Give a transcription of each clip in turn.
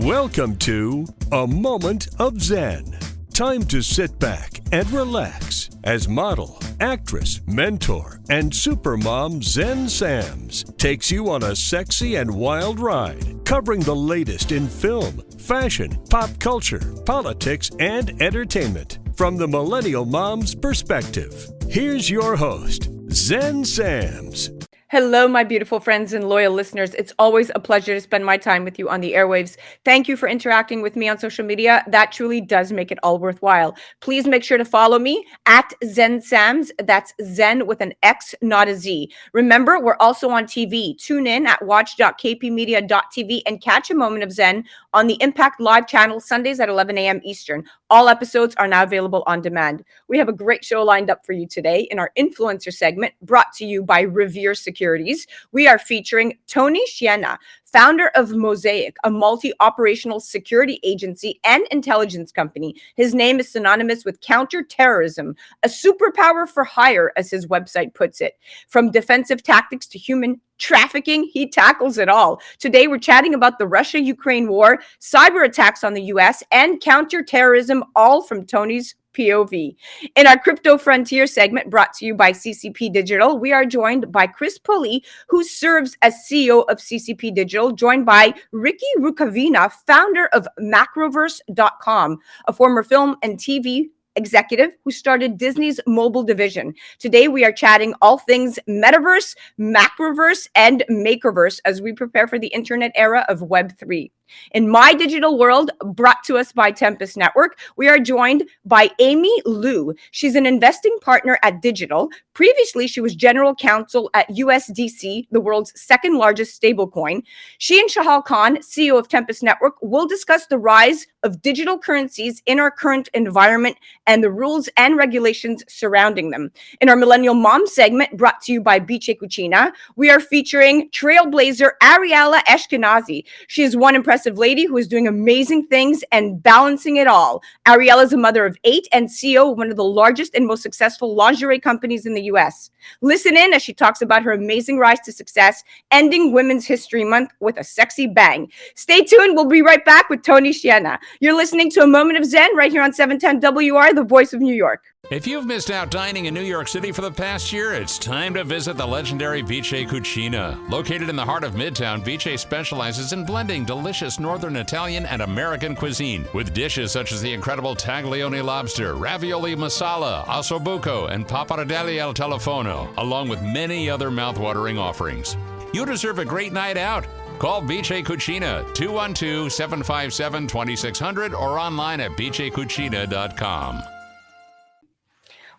Welcome to A Moment of Xen. Time to sit back and relax as model, actress, mentor, and supermom Xen Sams takes you on a sexy and wild ride, covering the latest in film, fashion, pop culture, politics, and entertainment from the millennial mom's perspective. Here's your host, Xen Sams. Hello, my beautiful friends and loyal listeners. It's always a pleasure to spend my time with you on the airwaves. Thank you for interacting with me on social media. That truly does make it all worthwhile. Please make sure to follow me at Xen Sams. That's Zen with an X, not a Z. Remember, we're also on TV. Tune in at watch.kpmedia.tv and catch A Moment of Xen on the Impact Live channel Sundays at 11 a.m. Eastern. All episodes are now available on demand. We have a great show lined up for you today in our influencer segment brought to you by Revere Securities. We are featuring Tony Schiena, founder of MOSAIC, a multi-operational security agency and intelligence company. His name is synonymous with counterterrorism, a superpower for hire, as his website puts it. From defensive tactics to human trafficking, he tackles it all. Today, we're chatting about the Russia-Ukraine war, cyber attacks on the U.S., and counterterrorism, all from Tony's POV. In our Crypto Frontier segment brought to you by CCPDigital, we are joined by Chris Pulley, who serves as CEO of CCPDigital, joined by Ricci Rukavina, founder of macroverse.com, a former film and TV executive who started Disney's mobile division. Today, we are chatting all things metaverse, macroverse, and makerverse as we prepare for the internet era of Web3. In My Digital World, brought to us by Tempus Network, we are joined by Amy Luo. She's an investing partner at Digital. Previously, she was general counsel at USDC, the world's second largest stablecoin. She and Shahal Khan, CEO of Tempus Network, will discuss the rise of digital currencies in our current environment and the rules and regulations surrounding them. In our Millennial Mom segment, brought to you by Schiena, we are featuring trailblazer Ariela Ashkenazi. She is one impressive lady who is doing amazing things and balancing it all. Ariela is a mother of 8 and CEO of one of the largest and most successful lingerie companies in the US. Listen in as she talks about her amazing rise to success, ending Women's History Month with a sexy bang. Stay tuned. We'll be right back with Tony Schiena. You're listening to A Moment of Xen right here on 710 WR, the voice of New York. If you've missed out dining in New York City for the past year, it's time to visit the legendary Vice Cucina. Located in the heart of Midtown, Vice specializes in blending delicious Northern Italian and American cuisine with dishes such as the incredible taglione lobster, ravioli masala, ossobuco, and pappardelle al telefono, along with many other mouthwatering offerings. You deserve a great night out. Call Vice Cucina 212-757-2600 or online at vicecucina.com.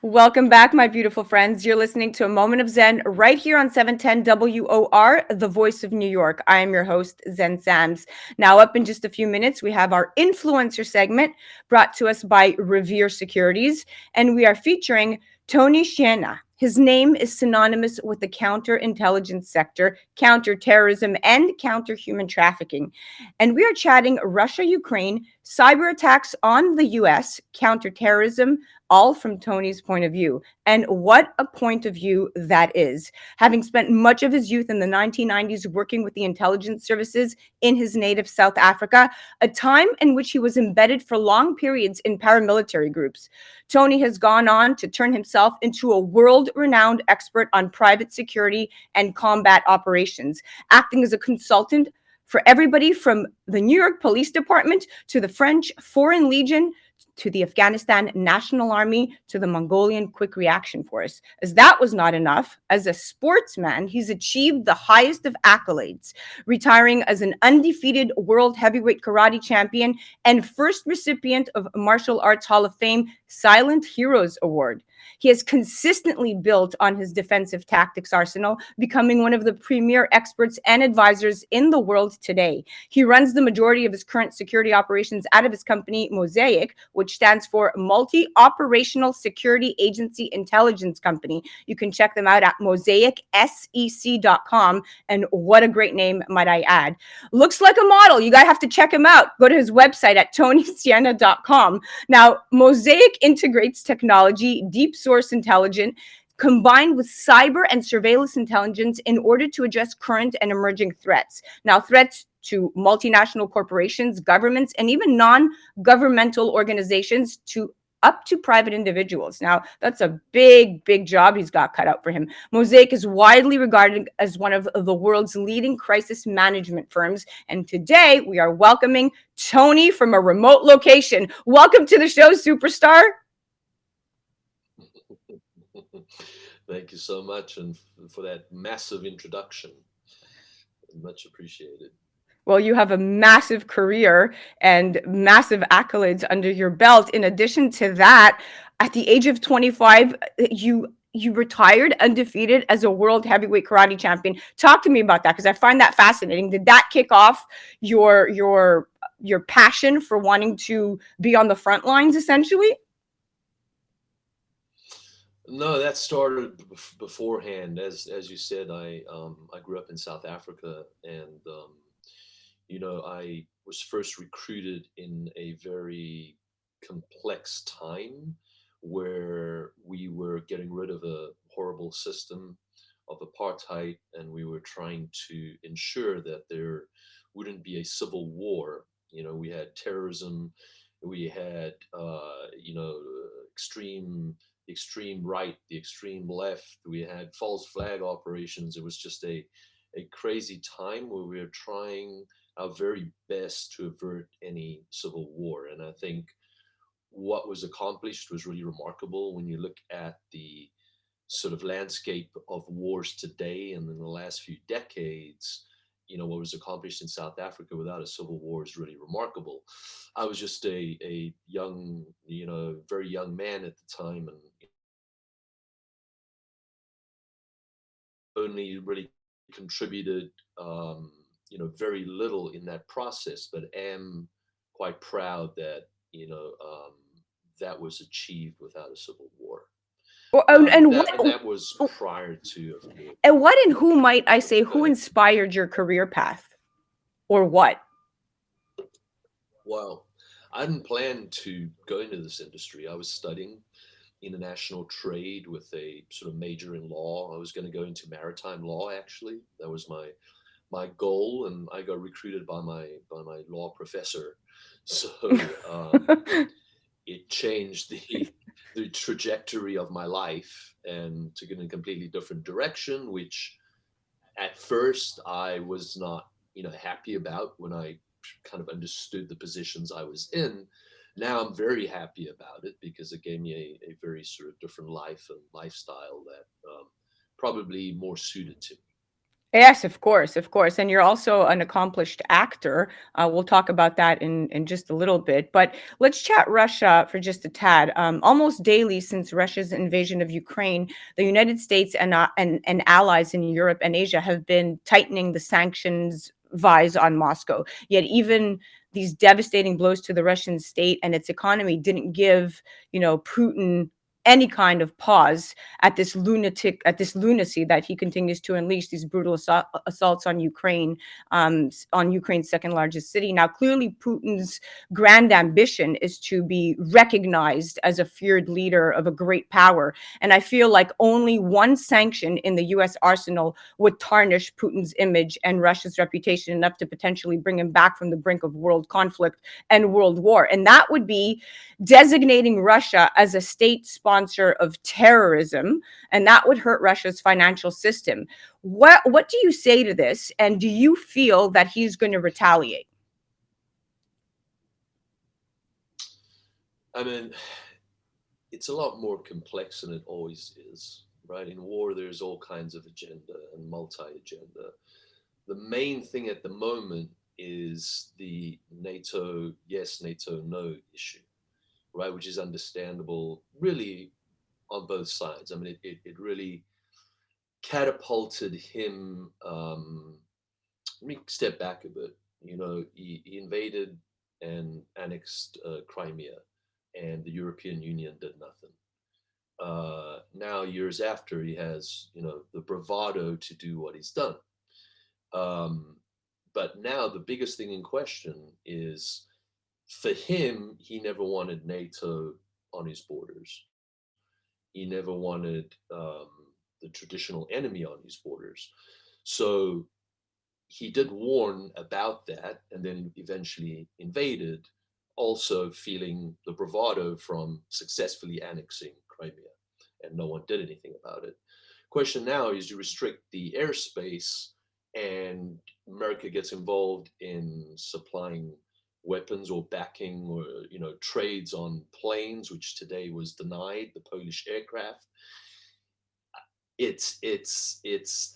Welcome back, my beautiful friends. You're listening to A Moment of Xen right here on 710 WOR, the voice of New York. I am your host, Xen Sams. Now, up in just a few minutes, we have our influencer segment brought to us by Revere Securities, and we are featuring Tony Schiena. His name is synonymous with the counterintelligence sector, counterterrorism, and counter-human trafficking. And we are chatting Russia-Ukraine, cyber attacks on the U.S., counterterrorism, all from Tony's point of view. And what a point of view that is. Having spent much of his youth in the 1990s working with the intelligence services in his native South Africa, a time in which he was embedded for long periods in paramilitary groups, Tony has gone on to turn himself into a world-renowned expert on private security and combat operations, acting as a consultant for everybody from the New York Police Department to the French Foreign Legion to the Afghanistan National Army, to the Mongolian Quick Reaction Force. As that was not enough, as a sportsman, he's achieved the highest of accolades, retiring as an undefeated world heavyweight karate champion and first recipient of Martial Arts Hall of Fame Silent Heroes Award. He has consistently built on his defensive tactics arsenal, becoming one of the premier experts and advisors in the world today. He runs the majority of his current security operations out of his company, MOSAIC, which stands for Multi-Operational Security Agency Intelligence Company. You can check them out at MOSAICsec.com. And what a great name, might I add. Looks like a model. You guys have to check him out. Go to his website at tonyschiena.com. Now, MOSAIC integrates technology, deep source intelligence, combined with cyber and surveillance intelligence in order to address current and emerging threats. Now, threats to multinational corporations, governments, and even non-governmental organizations to up to private individuals. Now, that's a big, big job he's got cut out for him. MOSAIC is widely regarded as one of the world's leading crisis management firms. And today we are welcoming Tony from a remote location. Welcome to the show, superstar. Thank you so much, and for that massive introduction. Much appreciated. Well, you have a massive career and massive accolades under your belt. In addition to that, at the age of 25, you retired undefeated as a world heavyweight karate champion. Talk to me about that, because I find that fascinating. Did that kick off your passion for wanting to be on the front lines, essentially? No, that started beforehand. As you said, I grew up in South Africa, and I was first recruited in a very complex time where we were getting rid of a horrible system of apartheid, and we were trying to ensure that there wouldn't be a civil war. We had terrorism, we had the extreme right, the extreme left, we had false flag operations. It was just a crazy time where we were trying our very best to avert any civil war. And I think what was accomplished was really remarkable when you look at the sort of landscape of wars today and in the last few decades. What was accomplished in South Africa without a civil war is really remarkable. I was just a young, very young man at the time, and only really contributed very little in that process, but am quite proud that that was achieved without a civil war. That was prior to. And what and who, might I say, who inspired your career path, or what? Well, I didn't plan to go into this industry. I was studying international trade with a sort of major in law. I was going to go into maritime law, actually. That was my goal, and I got recruited by my law professor. So it changed the trajectory of my life and took it in a completely different direction, which at first I was not happy about when I kind of understood the positions I was in. Now I'm very happy about it because it gave me a very sort of different life and lifestyle that probably more suited to me. Yes, of course, of course. And you're also an accomplished actor. We'll talk about that in just a little bit. But let's chat Russia for just a tad. Almost daily since Russia's invasion of Ukraine, the United States and allies in Europe and Asia have been tightening the sanctions vise on Moscow. Yet even these devastating blows to the Russian state and its economy didn't give, Putin any kind of pause at this lunacy that he continues to unleash, these brutal assaults on Ukraine, on Ukraine's second largest city. Now, clearly, Putin's grand ambition is to be recognized as a feared leader of a great power. And I feel like only one sanction in the U.S. arsenal would tarnish Putin's image and Russia's reputation enough to potentially bring him back from the brink of world conflict and world war. And that would be designating Russia as a state sponsor of terrorism, and that would hurt Russia's financial system. What do you say to this, and do you feel that he's going to retaliate? I mean, it's a lot more complex than it always is, right? In war, there's all kinds of agenda and multi-agenda. The main thing at the moment is the NATO yes, NATO no issue, right? Which is understandable, really, on both sides. I mean, it really catapulted him. Let me step back a bit. He invaded and annexed Crimea, and the European Union did nothing. Now, years after, he has, the bravado to do what he's done. But now the biggest thing in question is, for him, he never wanted NATO on his borders. He never wanted the traditional enemy on his borders. So he did warn about that and then eventually invaded, also feeling the bravado from successfully annexing Crimea, and no one did anything about it. Question now is you restrict the airspace and America gets involved in supplying weapons or backing or trades on planes, which today was denied, the Polish aircraft. It's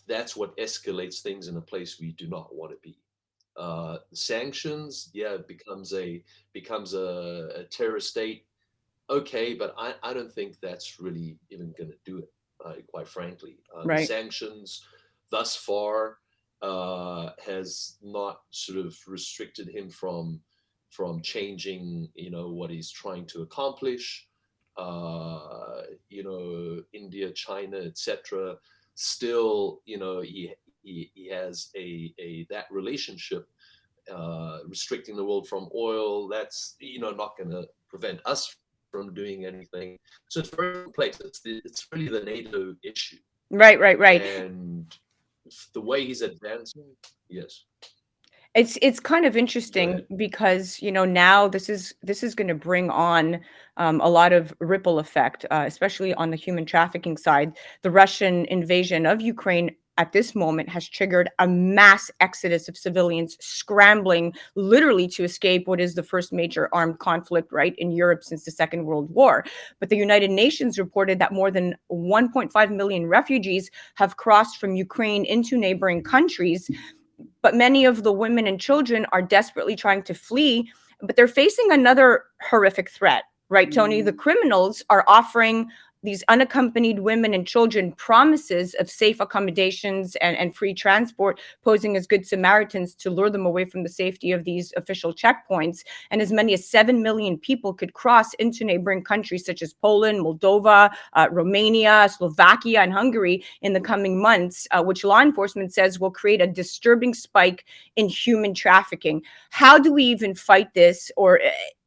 that's what escalates things in a place we do not want to be. Sanctions, yeah, it becomes a terrorist state. Okay, but I don't think that's really even going to do it. Quite frankly, the Right. sanctions thus far has not sort of restricted him from changing, what he's trying to accomplish. India, China, etc. Still, he has a that relationship restricting the world from oil. That's not going to prevent us from doing anything. So it's very complex. It's really the NATO issue. Right. And the way he's advancing, yes. It's kind of interesting because now this is going to bring on a lot of ripple effect, especially on the human trafficking side. The Russian invasion of Ukraine at this moment has triggered a mass exodus of civilians scrambling literally to escape what is the first major armed conflict, right, in Europe since the Second World War. But the United Nations reported that more than 1.5 million refugees have crossed from Ukraine into neighboring countries. But many of the women and children are desperately trying to flee, but they're facing another horrific threat, right, Tony? The criminals are offering these unaccompanied women and children promises of safe accommodations and free transport, posing as good Samaritans to lure them away from the safety of these official checkpoints. And as many as 7 million people could cross into neighboring countries such as Poland, Moldova, Romania, Slovakia, and Hungary in the coming months, which law enforcement says will create a disturbing spike in human trafficking. How do we even fight this?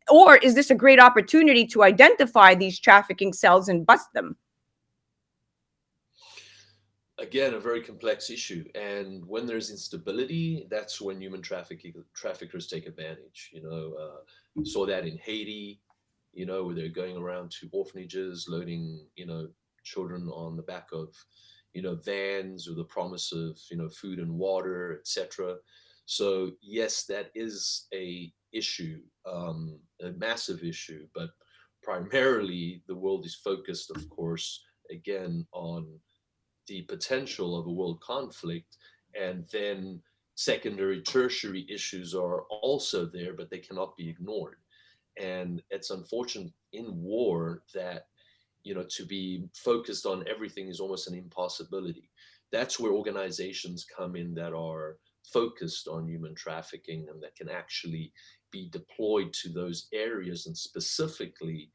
Or is this a great opportunity to identify these trafficking cells and bust them? Again, a very complex issue. And when there's instability, that's when human traffickers take advantage. Saw that in Haiti, where they're going around to orphanages, loading, children on the back of, vans with the promise of, food and water, etc. So yes, that is a issue, a massive issue, but primarily the world is focused, of course, again, on the potential of a world conflict, and then secondary, tertiary issues are also there, but they cannot be ignored. And it's unfortunate in war that, to be focused on everything is almost an impossibility. That's where organizations come in that are focused on human trafficking and that can actually be deployed to those areas and specifically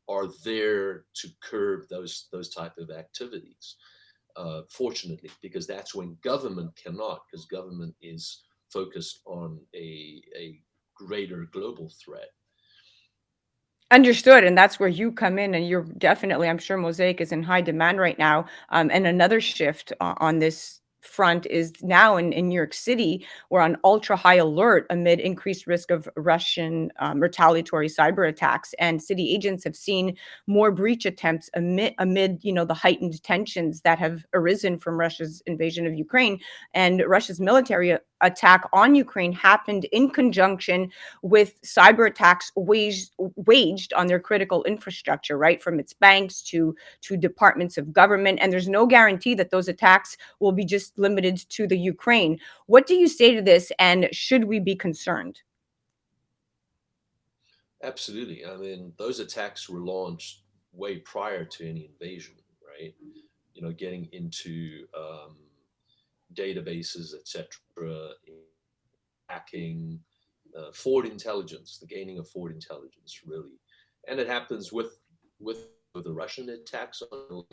are there to curb those type of activities. Fortunately, because that's when government cannot, because government is focused on a greater global threat. Understood. And that's where you come in, and you're definitely, I'm sure MOSAIC is in high demand right now. And another shift on this front is now in New York City, we're on ultra high alert amid increased risk of Russian retaliatory cyber attacks. And city agents have seen more breach attempts amid the heightened tensions that have arisen from Russia's invasion of Ukraine. And Russia's military attack on Ukraine happened in conjunction with cyber attacks waged on their critical infrastructure, right, from its banks to departments of government. And there's no guarantee that those attacks will be just limited to the Ukraine. What do you say to this, and should we be concerned? Absolutely. I mean, those attacks were launched way prior to any invasion, right? Getting into databases, etc., hacking, forward intelligence, the gaining of forward intelligence, really. And it happens with the Russian attacks on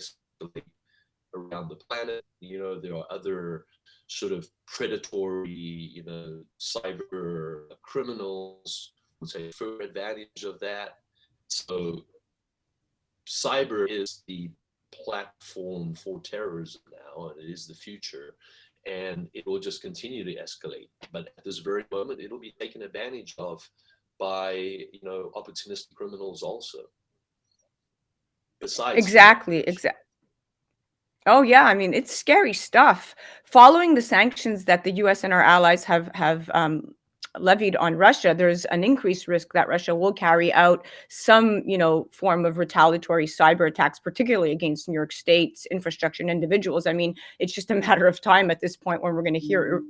around the planet. There are other sort of predatory, cyber criminals who take full advantage of that. So cyber is the platform for terrorism now, and it is the future. and it will just continue to escalate. But at this very moment, it'll be taken advantage of by opportunistic criminals also. Besides Exactly. Oh yeah, I mean, it's scary stuff. Following the sanctions that the U.S. and our allies have levied on Russia, there's an increased risk that Russia will carry out some, form of retaliatory cyber attacks, particularly against New York State's infrastructure and individuals. I mean, it's just a matter of time at this point when we're going to hear,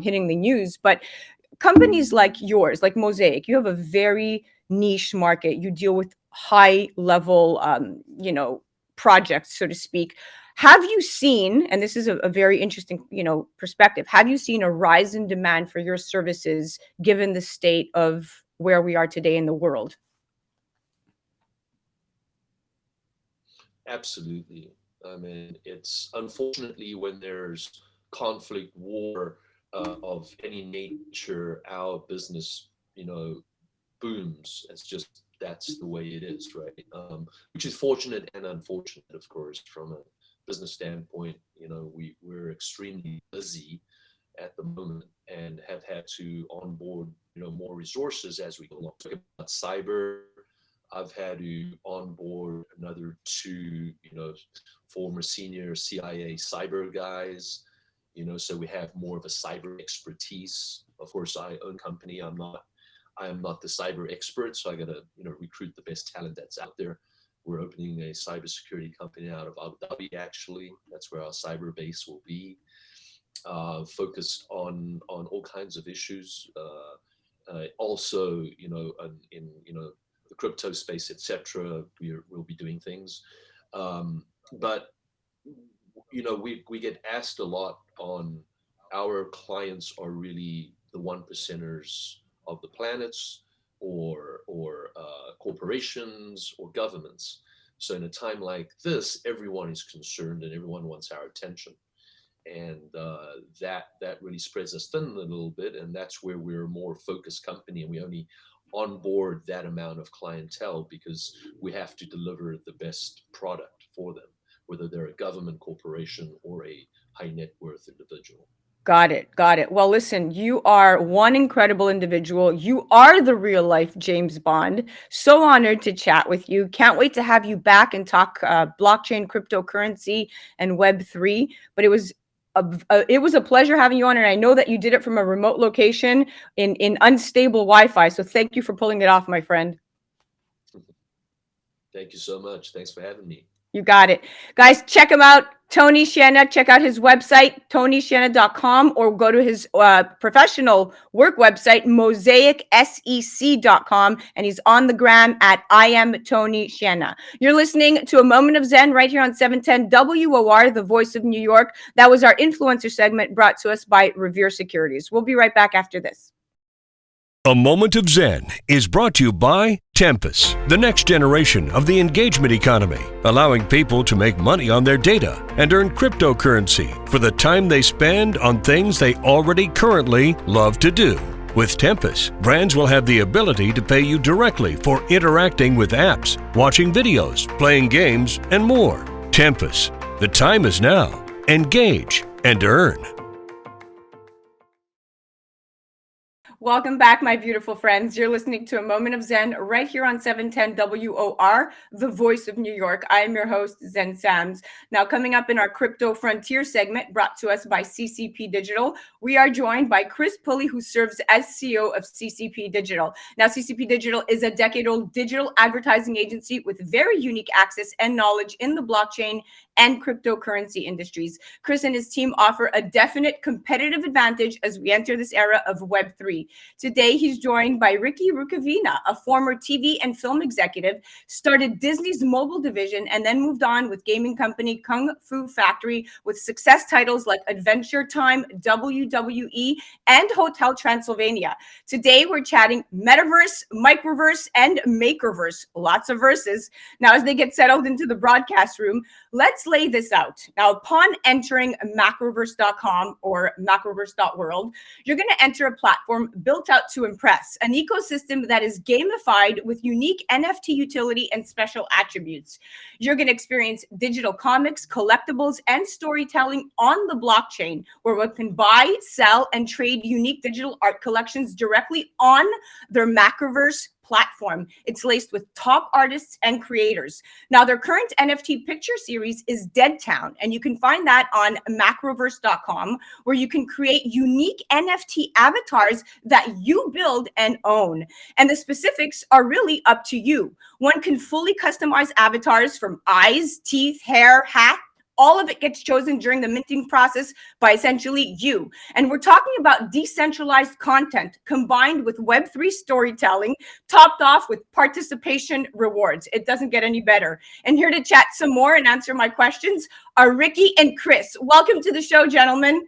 hitting the news. But companies like yours, like MOSAIC, you have a very niche market. You deal with high level, projects, so to speak. Have you seen, and this is a very interesting, perspective, have you seen a rise in demand for your services given the state of where we are today in the world? Absolutely. I mean, it's unfortunately when there's conflict, war of any nature, our business, booms. That's the way it is, right? Which is fortunate and unfortunate, of course, from a business standpoint. We're extremely busy at the moment and have had to onboard, more resources as we go along. Talk about cyber, I've had to onboard another 2, former senior CIA cyber guys, so we have more of a cyber expertise. Of course, I own company. I am not the cyber expert, so I got to, recruit the best talent that's out there. We're opening a cybersecurity company out of Abu Dhabi, actually. That's where our cyber base will be, focused on all kinds of issues. Also, in the crypto space, etc. We'll be doing things, but we get asked a lot on our clients are really the 1%ers of the planets, or corporations or governments. So in a time like this, everyone is concerned and everyone wants our attention, and that really spreads us thin a little bit. And that's where we're a more focused company, and we only onboard that amount of clientele because we have to deliver the best product for them, whether they're a government, corporation, or a high net worth individual. Got it. Well, listen, you are one incredible individual. You are the real life James Bond. So honored to chat with you. Can't wait to have you back and talk blockchain, cryptocurrency, and Web3. But it was a pleasure having you on, and I know that you did it from a remote location in unstable Wi-Fi. So thank you for pulling it off, my friend. Thank you so much. Thanks for having me. You got it. Guys, check him out. Tony Schiena, check out his website, tonyschiena.com, or go to his professional work website, MOSAICSEC.com, and he's on the gram at I am Tony Schiena. You're listening to A Moment of Zen right here on 710 WOR, the voice of New York. That was our influencer segment brought to us by Revere Securities. We'll be right back after this. A Moment of Zen is brought to you by Tempus, the next generation of the engagement economy, allowing people to make money on their data and earn cryptocurrency for the time they spend on things they already currently love to do. With Tempus, brands will have the ability to pay you directly for interacting with apps, watching videos, playing games, and more. Tempus, the time is now. Engage and earn. Welcome back, my beautiful friends. You're listening to A Moment of Zen right here on 710 WOR, the voice of New York. I am your host, Zen Sams. Now, coming up in our Crypto Frontier segment brought to us by CCPDigital, we are joined by Chris Pulley, who serves as CEO of CCPDigital. Now, CCPDigital is a decade-old digital advertising agency with very unique access and knowledge in the blockchain and cryptocurrency industries. Chris and his team offer a definite competitive advantage as we enter this era of Web3. Today, he's joined by Ricci Rukavina, a former TV and film executive, started Disney's mobile division, and then moved on with gaming company Kung Fu Factory with success titles like Adventure Time, WWE, and Hotel Transylvania. Today, we're chatting metaverse, microverse, and makerverse. Lots of verses. Now, as they get settled into the broadcast room, let's lay this out. Now, upon entering macroverse.com or macroverse.world, you're going to enter a platform built out to impress, an ecosystem that is gamified with unique NFT utility and special attributes. You're going to experience digital comics, collectibles, and storytelling on the blockchain, where one can buy, sell, and trade unique digital art collections directly on their macroverse platform. It's laced with top artists and creators. Now, their current NFT picture series is Dead Town, and you can find that on macroverse.com, where you can create unique NFT avatars that you build and own. And the specifics are really up to you. One can fully customize avatars from eyes, teeth, hair, hat. All of it gets chosen during the minting process by essentially you. And we're talking about decentralized content combined with Web3 storytelling, topped off with participation rewards. It doesn't get any better. And here to chat some more and answer my questions are Ricci and Chris. Welcome to the show, gentlemen.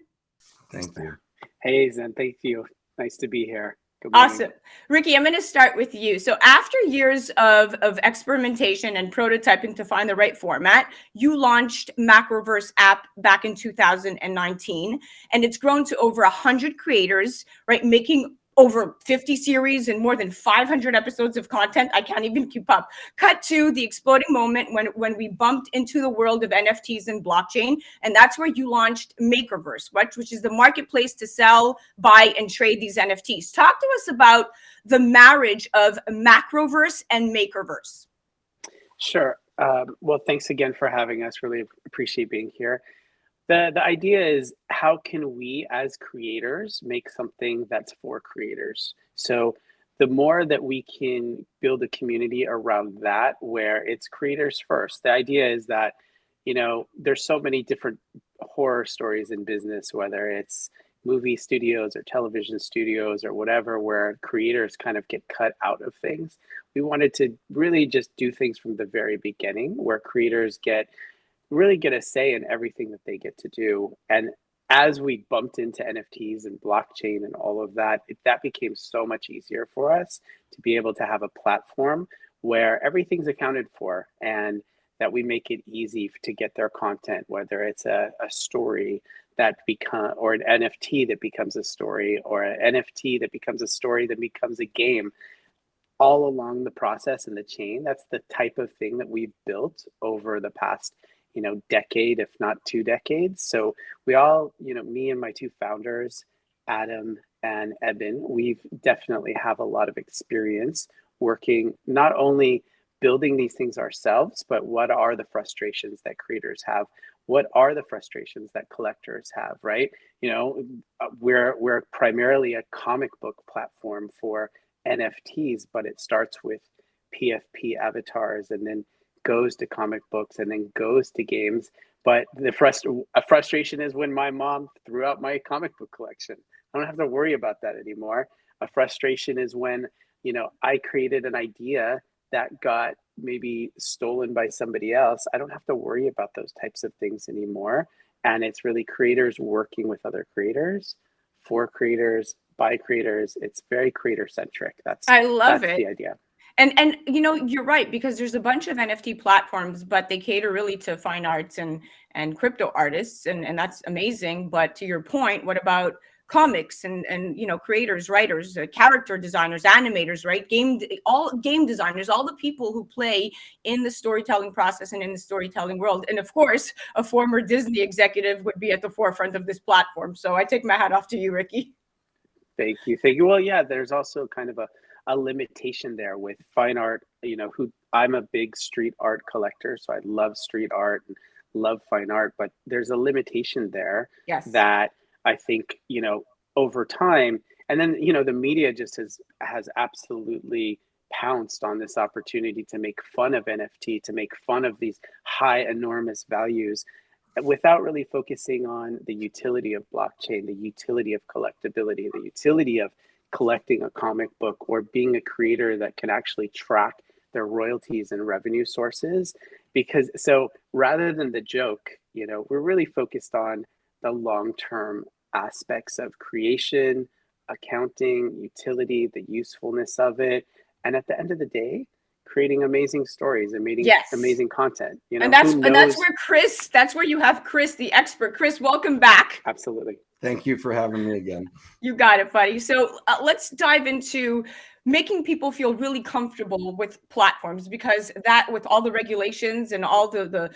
Thank you. Hey, Zen, thank you. Nice to be here. Good morning. Awesome. Ricci, I'm going to start with you. So after years of experimentation and prototyping to find the right format, you launched Macroverse app back in 2019, and it's grown to over 100 creators, right? Making over 50 series and more than 500 episodes of content. I can't even keep up. Cut to the exploding moment when we bumped into the world of NFTs and blockchain. And that's where you launched Makerverse, which is the marketplace to sell, buy, and trade these NFTs. Talk to us about the marriage of Macroverse and Makerverse. Sure. Well, thanks again for having us. Really appreciate being here. The idea is, how can we as creators make something that's for creators? So the more that we can build a community around that, where it's creators first. The idea is that, you know, there's so many different horror stories in business, whether it's movie studios or television studios or whatever, where creators kind of get cut out of things. We wanted to really just do things from the very beginning, where creators really get a say in everything that they get to do. And as we bumped into NFTs and blockchain and all of that, that became so much easier for us to be able to have a platform where everything's accounted for, and that we make it easy to get their content, whether it's a story or an NFT that becomes a story, or an NFT that becomes a story that becomes a game. All along the process and the chain, that's the type of thing that we've built over the past decade, if not 2 decades. So we all, me and my 2 founders, Adam and Eben, we've definitely have a lot of experience working, not only building these things ourselves, but what are the frustrations that creators have? What are the frustrations that collectors have, right? We're primarily a comic book platform for NFTs, but it starts with PFP avatars and then goes to comic books and then goes to games. But a frustration is when my mom threw out my comic book collection. I don't have to worry about that anymore. A frustration is when, I created an idea that got maybe stolen by somebody else. I don't have to worry about those types of things anymore. And it's really creators working with other creators, for creators, by creators. It's very creator centric. That's the idea. And you're right, because there's a bunch of NFT platforms, but they cater really to fine arts and crypto artists, and that's amazing. But to your point, what about comics and creators, writers, character designers, animators, right? Game designers, all the people who play in the storytelling process and in the storytelling world. And of course, a former Disney executive would be at the forefront of this platform. So I take my hat off to you, Ricci. Thank you. Well, yeah, there's also kind of a limitation there with fine art, I'm a big street art collector, so I love street art and love fine art, but there's a limitation there. Yes. That I think, over time, and then, the media just has absolutely pounced on this opportunity to make fun of NFT, to make fun of these high, enormous values, without really focusing on the utility of blockchain, the utility of collectability, the utility of collecting a comic book, or being a creator that can actually track their royalties and revenue sources. Because so rather than the joke, we're really focused on the long-term aspects of creation, accounting, utility, the usefulness of it. And at the end of the day, creating amazing stories and amazing content. And that's where you have Chris, the expert. Chris, welcome back. Absolutely. Thank you for having me again. You got it, buddy. So let's dive into making people feel really comfortable with platforms, because that, with all the regulations and all the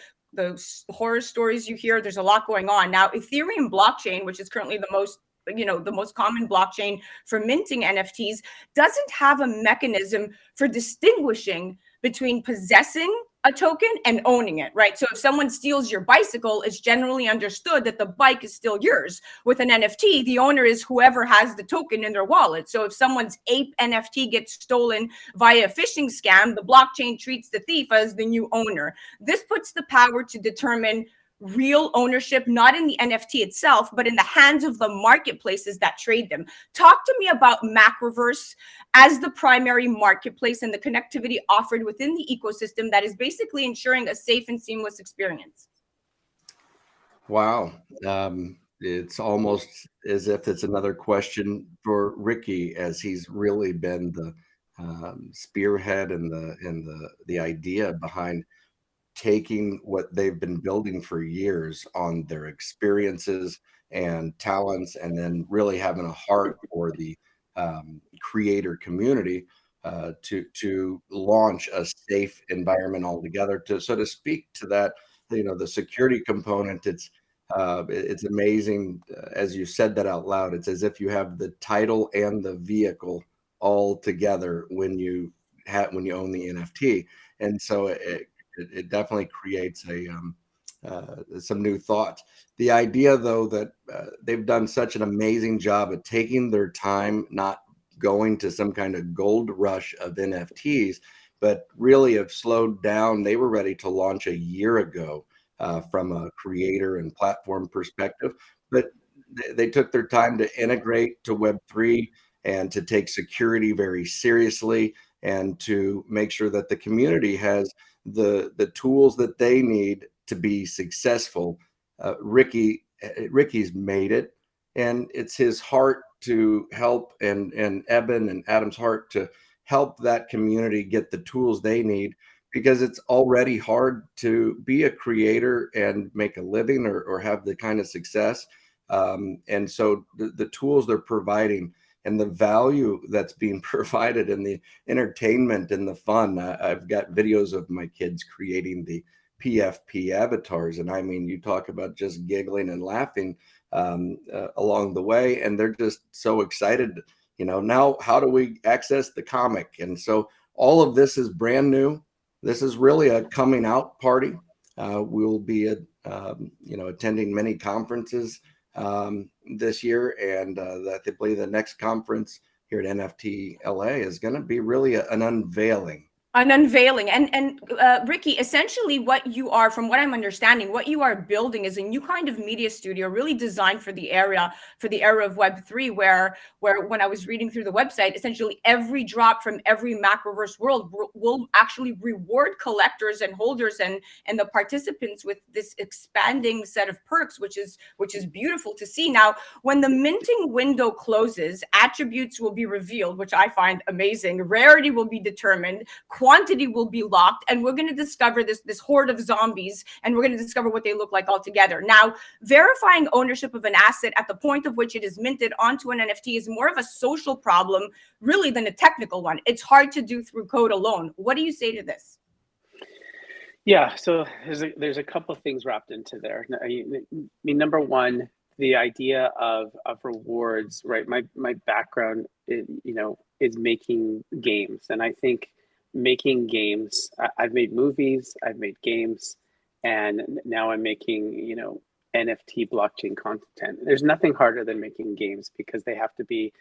horror stories you hear, there's a lot going on. Now, Ethereum blockchain, which is currently the most common blockchain for minting NFTs, doesn't have a mechanism for distinguishing between possessing a token and owning it, right? So if someone steals your bicycle, it's generally understood that the bike is still yours. With an NFT, the owner is whoever has the token in their wallet. So if someone's ape NFT gets stolen via a phishing scam, the blockchain treats the thief as the new owner. This puts the power to determine real ownership, not in the NFT itself, but in the hands of the marketplaces that trade them. Talk to me about Macroverse as the primary marketplace and the connectivity offered within the ecosystem that is basically ensuring a safe and seamless experience. Wow. It's almost as if it's another question for Ricci, as he's really been the spearhead and the idea behind taking what they've been building for years on their experiences and talents, and then really having a heart for the creator community to launch a safe environment altogether. So to speak to that, the security component, it's amazing. As you said that out loud, it's as if you have the title and the vehicle all together when you own the NFT, and so it definitely creates some new thoughts. The idea, though, that they've done such an amazing job at taking their time, not going to some kind of gold rush of NFTs, but really have slowed down. They were ready to launch a year ago from a creator and platform perspective, but they took their time to integrate to Web3 and to take security very seriously, and to make sure that the community has the tools that they need to be successful. Ricci's made it, and it's his heart to help, and Eben and Adam's heart to help that community get the tools they need, because it's already hard to be a creator and make a living or have the kind of success. And so the tools they're providing and the value that's being provided in the entertainment and the fun. I've got videos of my kids creating the PFP avatars. And I mean, you talk about just giggling and laughing along the way. And they're just so excited, now how do we access the comic? And so all of this is brand new. This is really a coming out party. We'll be attending many conferences this year, and I believe the next conference here at NFT LA is going to be really an unveiling. And Ricci, essentially what you are, from what I'm understanding, what you are building is a new kind of media studio, really designed for the era of Web3, where when I was reading through the website, essentially every drop from every macroverse world will actually reward collectors and holders and the participants with this expanding set of perks, which is beautiful to see. Now, when the minting window closes, attributes will be revealed, which I find amazing. Rarity will be determined. Quantity will be locked, and we're going to discover this horde of zombies, and we're going to discover what they look like altogether. Now, verifying ownership of an asset at the point of which it is minted onto an NFT is more of a social problem, really, than a technical one. It's hard to do through code alone. What do you say to this? Yeah, so there's a couple of things wrapped into there. I mean, number one, the idea of rewards, right? My background, is making games, and I think making games, I've made movies, I've made games, and now I'm making, NFT blockchain content. There's nothing harder than making games, because they have to be,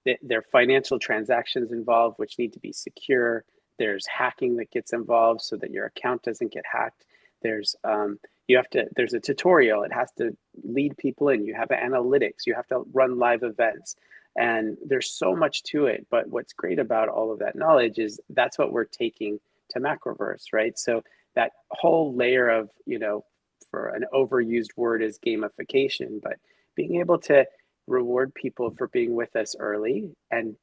there are financial transactions involved, which need to be secure. There's hacking that gets involved so that your account doesn't get hacked. There's there's a tutorial. It has to lead people in. You have analytics. You have to run live events. And there's so much to it. But what's great about all of that knowledge is that's what we're taking to Macroverse, right? So that whole layer of, for an overused word is gamification, but being able to reward people for being with us early, and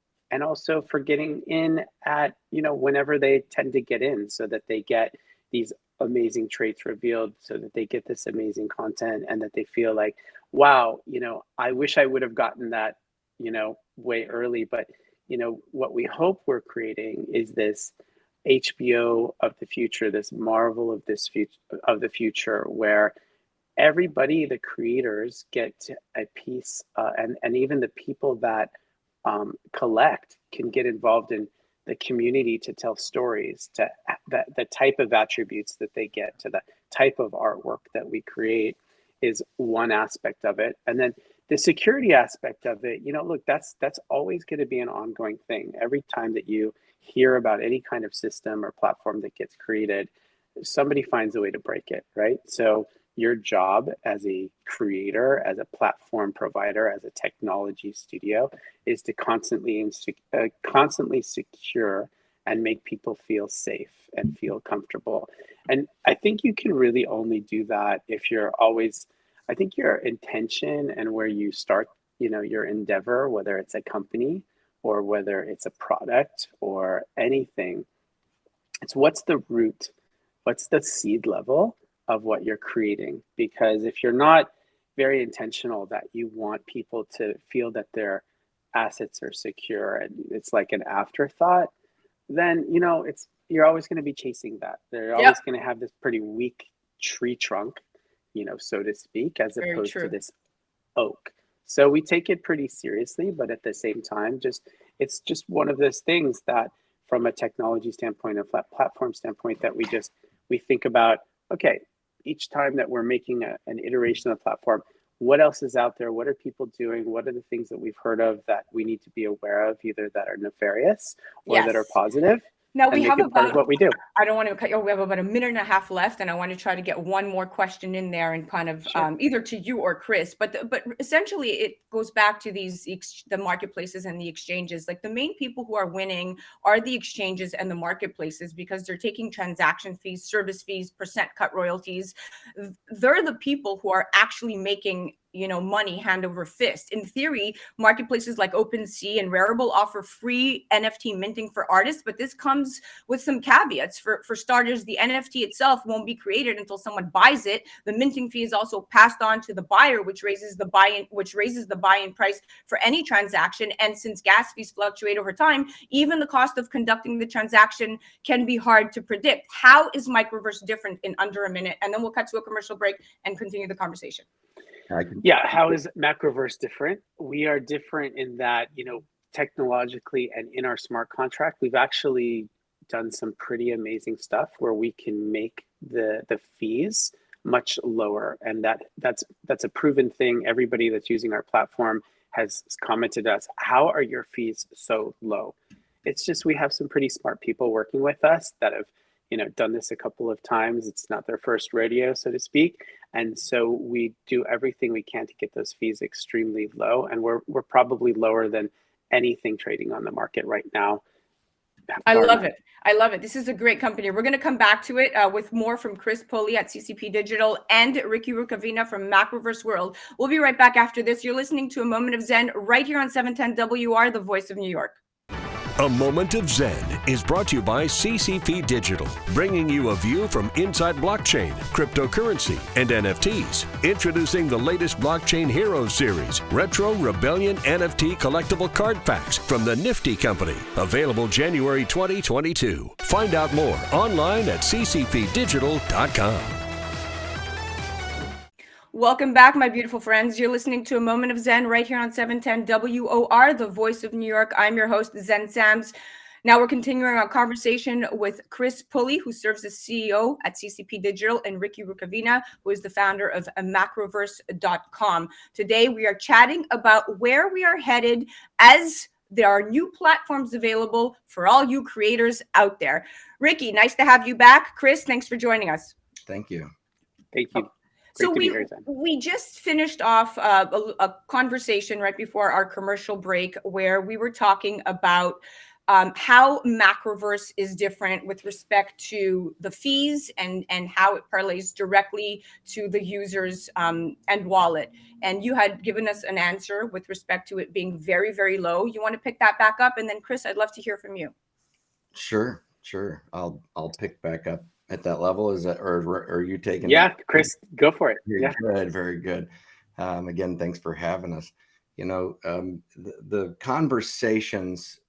also for getting in at, whenever they tend to get in, so that they get these amazing traits revealed so that they get this amazing content and that they feel like, wow, I wish I would have gotten that, way early. But, what we hope we're creating is this HBO of the future, this Marvel of the future, where everybody, the creators, get a piece, and even the people that collect can get involved in the community to tell stories, to the type of attributes that they get, to the type of artwork that we create is one aspect of it. And then the security aspect of it, look, that's always going to be an ongoing thing. Every time that you hear about any kind of system or platform that gets created, somebody finds a way to break it, right? So your job as a creator, as a platform provider, as a technology studio is to constantly secure and make people feel safe and feel comfortable. And I think you can really only do that if you're always, I think your intention and where you start, your endeavor, whether it's a company or whether it's a product or anything, it's what's the root, what's the seed level of what you're creating. Because if you're not very intentional that you want people to feel that their assets are secure and it's like an afterthought, then you're always going to be chasing that. They're always going to have this pretty weak tree trunk, so to speak, as Very opposed true. to this oak. So we take it pretty seriously, but at the same time, it's just one of those things that from a technology standpoint, a platform standpoint, that we think about, okay, each time that we're making an iteration of the platform, what else is out there? What are people doing? What are the things that we've heard of that we need to be aware of, either that are nefarious or that are positive? Now we have part of what we do. I don't want to cut you. We have about a minute and a half left, and I want to try to get one more question in there, and kind of either to you or Chris. But essentially, it goes back to the marketplaces and the exchanges. Like, the main people who are winning are the exchanges and the marketplaces, because they're taking transaction fees, service fees, percent cut royalties. They're the people who are actually making money hand over fist. In theory, marketplaces like OpenSea and Rarible offer free NFT minting for artists, but this comes with some caveats. For starters, the NFT itself won't be created until someone buys it. The minting fee is also passed on to the buyer, which raises the buy-in price for any transaction. And since gas fees fluctuate over time, even the cost of conducting the transaction can be hard to predict. How is Microverse different in under a minute? And then we'll cut to a commercial break and continue the conversation. How is macroverse different? We are different in that, technologically and in our smart contract, we've actually done some pretty amazing stuff where we can make the fees much lower. And that's a proven thing. Everybody that's using our platform has commented to us, how are your fees so low? It's just, we have some pretty smart people working with us that have done this a couple of times. It's not their first rodeo, so to speak. And so we do everything we can to get those fees extremely low. And we're probably lower than anything trading on the market right now. I love it. I love it. This is a great company. We're going to come back to it with more from Chris Pulley at CCPDigital and Ricci Rukavina from Macroverse World. We'll be right back after this. You're listening to A Moment of Zen right here on 710 WR, the voice of New York. A Moment of Zen is brought to you by CCPDigital, bringing you a view from inside blockchain, cryptocurrency, and NFTs. Introducing the latest Blockchain Heroes series, Retro Rebellion NFT collectible card packs from the Nifty Company. Available January 2022. Find out more online at ccpdigital.com. Welcome back, my beautiful friends. You're listening to A Moment of Zen right here on 710 WOR, the voice of New York. I'm your host, Zen Sams. Now we're continuing our conversation with Chris Pulley, who serves as CEO at CCPDigital, and Ricci Rukavina, who is the founder of macroverse.com. Today, we are chatting about where we are headed as there are new platforms available for all you creators out there. Ricci, nice to have you back. Chris, thanks for joining us. Thank you. Thank you. So we just finished off a conversation right before our commercial break where we were talking about how Macroverse is different with respect to the fees and how it parlays directly to the users and wallet. And you had given us an answer with respect to it being very, very low. You want to pick that back up? And then, Chris, I'd love to hear from you. Sure. I'll pick back up at that level? Is that, or are you taking? Yeah, Chris, go for it. Very Yeah. good, very good. Again, thanks for having us. You know, the conversations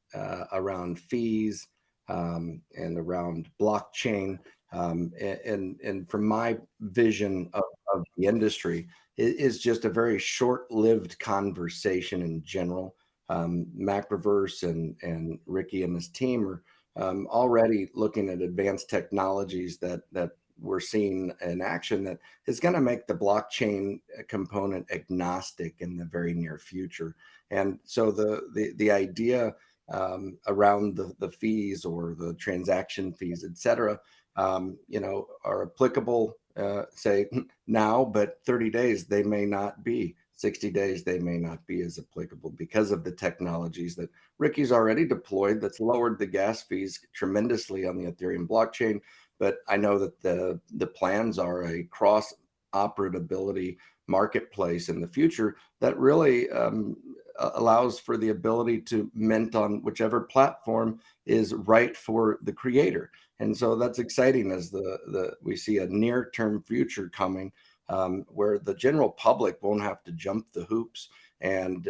around fees and around blockchain, and from my vision of the industry, it is just a very short-lived conversation in general. Macroverse and Ricci and his team are already looking at advanced technologies that we're seeing in action that is going to make the blockchain component agnostic in the very near future. And so the idea around the fees or the transaction fees, et cetera, you know, are applicable, say now, but 30 days, they may not be. 60 days, they may not be as applicable because of the technologies that Ricci's already deployed that's lowered the gas fees tremendously on the Ethereum blockchain. But I know that the plans are a cross operability marketplace in the future that really allows for the ability to mint on whichever platform is right for the creator. And so that's exciting as we see a near-term future coming where the general public won't have to jump the hoops and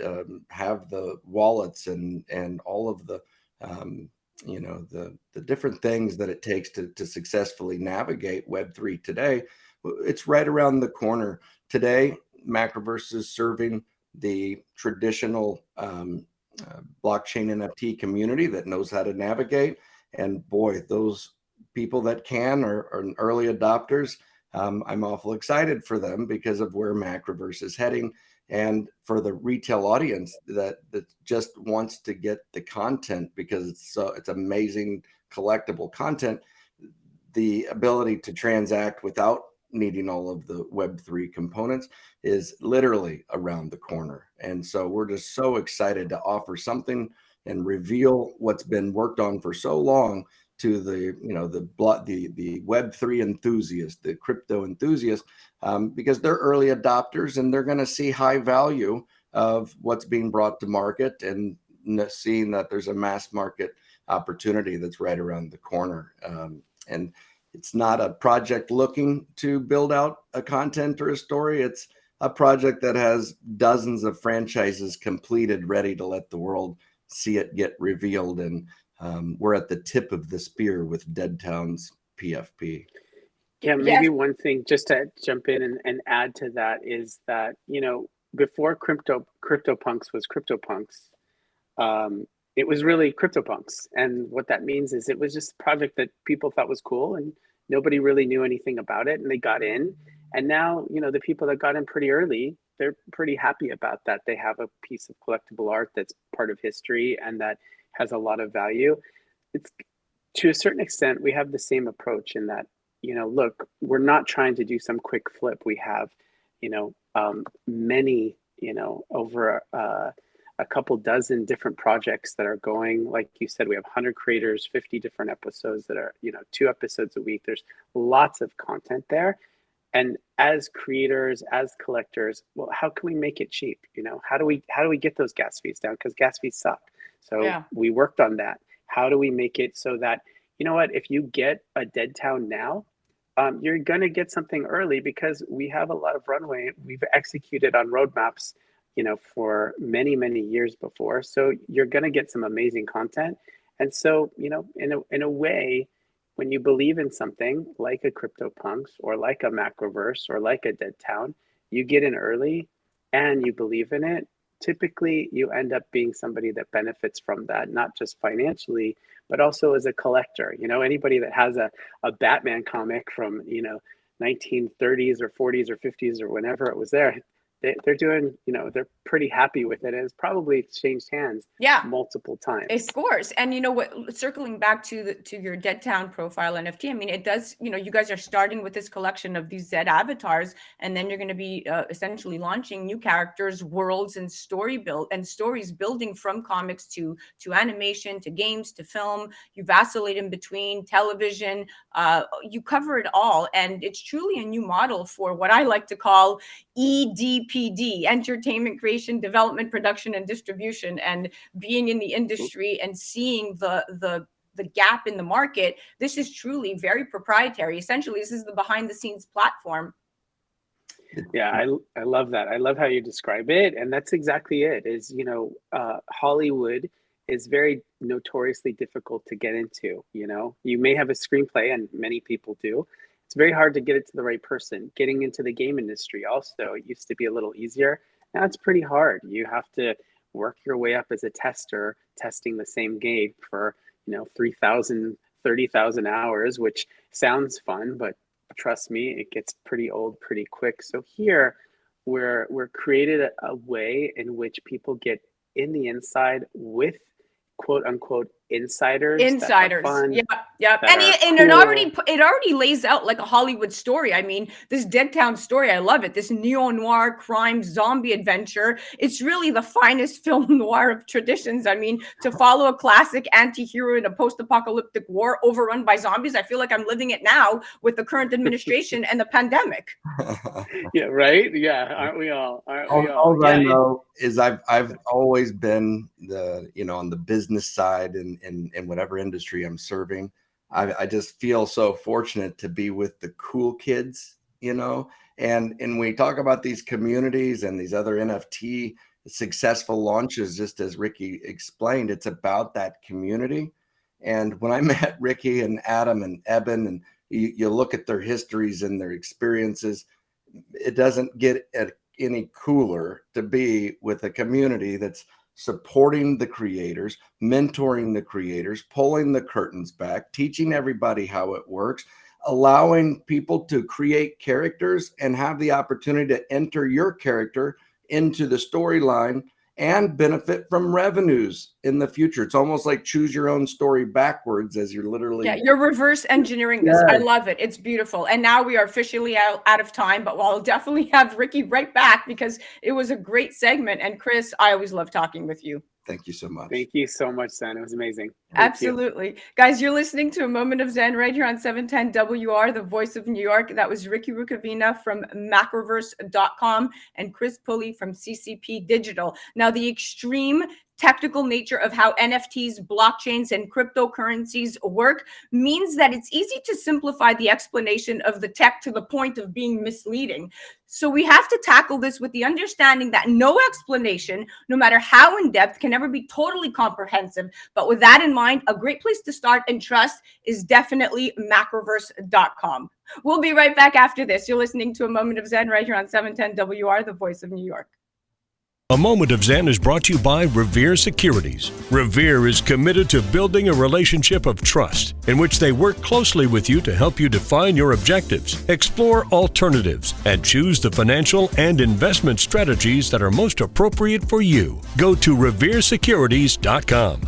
have the wallets and all of the you know, the different things that it takes to successfully navigate Web3 today. It's right around the corner. Today, Macroverse is serving the traditional blockchain NFT community that knows how to navigate. And boy, those people that can are early adopters. I'm awful excited for them because of where Macroverse is heading. And for the retail audience that just wants to get the content because it's amazing collectible content, the ability to transact without needing all of the Web3 components is literally around the corner. And so we're just so excited to offer something and reveal what's been worked on for so long to the, you know, the Web3 enthusiasts, the crypto enthusiasts, because they're early adopters and they're going to see high value of what's being brought to market and seeing that there's a mass market opportunity that's right around the corner. And it's not a project looking to build out a content or a story. It's a project that has dozens of franchises completed, ready to let the world see it get revealed. And we're at the tip of the spear with Dead Town's PFP. Yeah, maybe one thing just to jump in and add to that is that, you know, before CryptoPunks was CryptoPunks, it was really CryptoPunks. And what that means is it was just a project that people thought was cool and nobody really knew anything about it, and they got in. And now, you know, the people that got in pretty early, they're pretty happy about that. They have a piece of collectible art that's part of history and that has a lot of value. It's, to a certain extent, we have the same approach in that, you know, look, we're not trying to do some quick flip. We have, you know, many, you know, over a couple dozen different projects that are going. Like you said, we have 100 creators, 50 different episodes that are, you know, 2 episodes a week. There's lots of content there. And as creators, as collectors, well, how can we make it cheap? You know, how do we get those gas fees down? Because gas fees suck. So we worked on that. How do we make it so that, you know what, if you get a Dead Town now, you're going to get something early because we have a lot of runway. We've executed on roadmaps, you know, for many, many years before. So you're going to get some amazing content. And so, you know, in a way, when you believe in something like a CryptoPunks or like a Macroverse or like a Dead Town, you get in early and you believe in it. Typically, you end up being somebody that benefits from that, not just financially, but also as a collector. You know, anybody that has a Batman comic from, you know, 1930s or 40s or 50s or whenever it was there, they're doing, you know, they're pretty happy with it. And it's probably exchanged hands multiple times. It scores. And you know what, circling back to your Dead Town profile NFT, I mean, it does, you know, you guys are starting with this collection of these Zed avatars, and then you're going to be essentially launching new characters, worlds, and stories building from comics to animation, to games, to film. You vacillate in between television. You cover it all. And it's truly a new model for what I like to call EDPD, entertainment creation, development, production, and distribution. And being in the industry and seeing the the gap in the market. This is truly very proprietary. Essentially, this is the behind the scenes platform. Yeah, I love that. I love how you describe it. And that's exactly it is, Hollywood is very notoriously difficult to get into. You may have a screenplay, and many people do. It's very hard to get it to the right person. Getting into the game industry also, it used to be a little easier. Now it's pretty hard. You have to work your way up as a tester, testing the same game for 3,000, 30,000 hours, which sounds fun, but trust me, it gets pretty old pretty quick. So here we're created a way in which people get in the inside with quote unquote insiders. Fun, yeah. And cool. it already lays out like a Hollywood story. I mean, this Dead Town story, I love it. This neo-noir crime zombie adventure. It's really the finest film noir of traditions. I mean, to follow a classic anti-hero in a post-apocalyptic war overrun by zombies, I feel like I'm living it now with the current administration and the pandemic. Yeah, right? Yeah, aren't we all? All I know is I've always been on the business side and in whatever industry I'm serving. I just feel so fortunate to be with the cool kids, and when we talk about these communities and these other NFT successful launches, just as Ricci explained, it's about that community. And when I met Ricci and Adam and Eben, and you look at their histories and their experiences, it doesn't get any cooler to be with a community that's supporting the creators, mentoring the creators, pulling the curtains back, teaching everybody how it works, allowing people to create characters and have the opportunity to enter your character into the storyline and benefit from revenues in the future. It's almost like choose your own story backwards, as you're literally... Yeah, you're reverse engineering this. I love it. It's beautiful. And now we are officially out of time, but we'll definitely have Ricci right back because it was a great segment. And Chris, I always love talking with you. Thank you so much. Thank you so much, Zen. It was amazing. Absolutely. Guys, you're listening to A Moment of Zen right here on 710 WR, the voice of New York. That was Ricci Rukavina from macroverse.com and Chris Pulley from CCPDigital. Now, the extreme technical nature of how NFTs, blockchains, and cryptocurrencies work means that it's easy to simplify the explanation of the tech to the point of being misleading. So we have to tackle this with the understanding that no explanation, no matter how in-depth, can ever be totally comprehensive. But with that in mind, a great place to start and trust is definitely macroverse.com. We'll be right back after this. You're listening to A Moment of Zen right here on 710 WR, the voice of New York. A Moment of Zen is brought to you by Revere Securities. Revere is committed to building a relationship of trust in which they work closely with you to help you define your objectives, explore alternatives, and choose the financial and investment strategies that are most appropriate for you. Go to reveresecurities.com.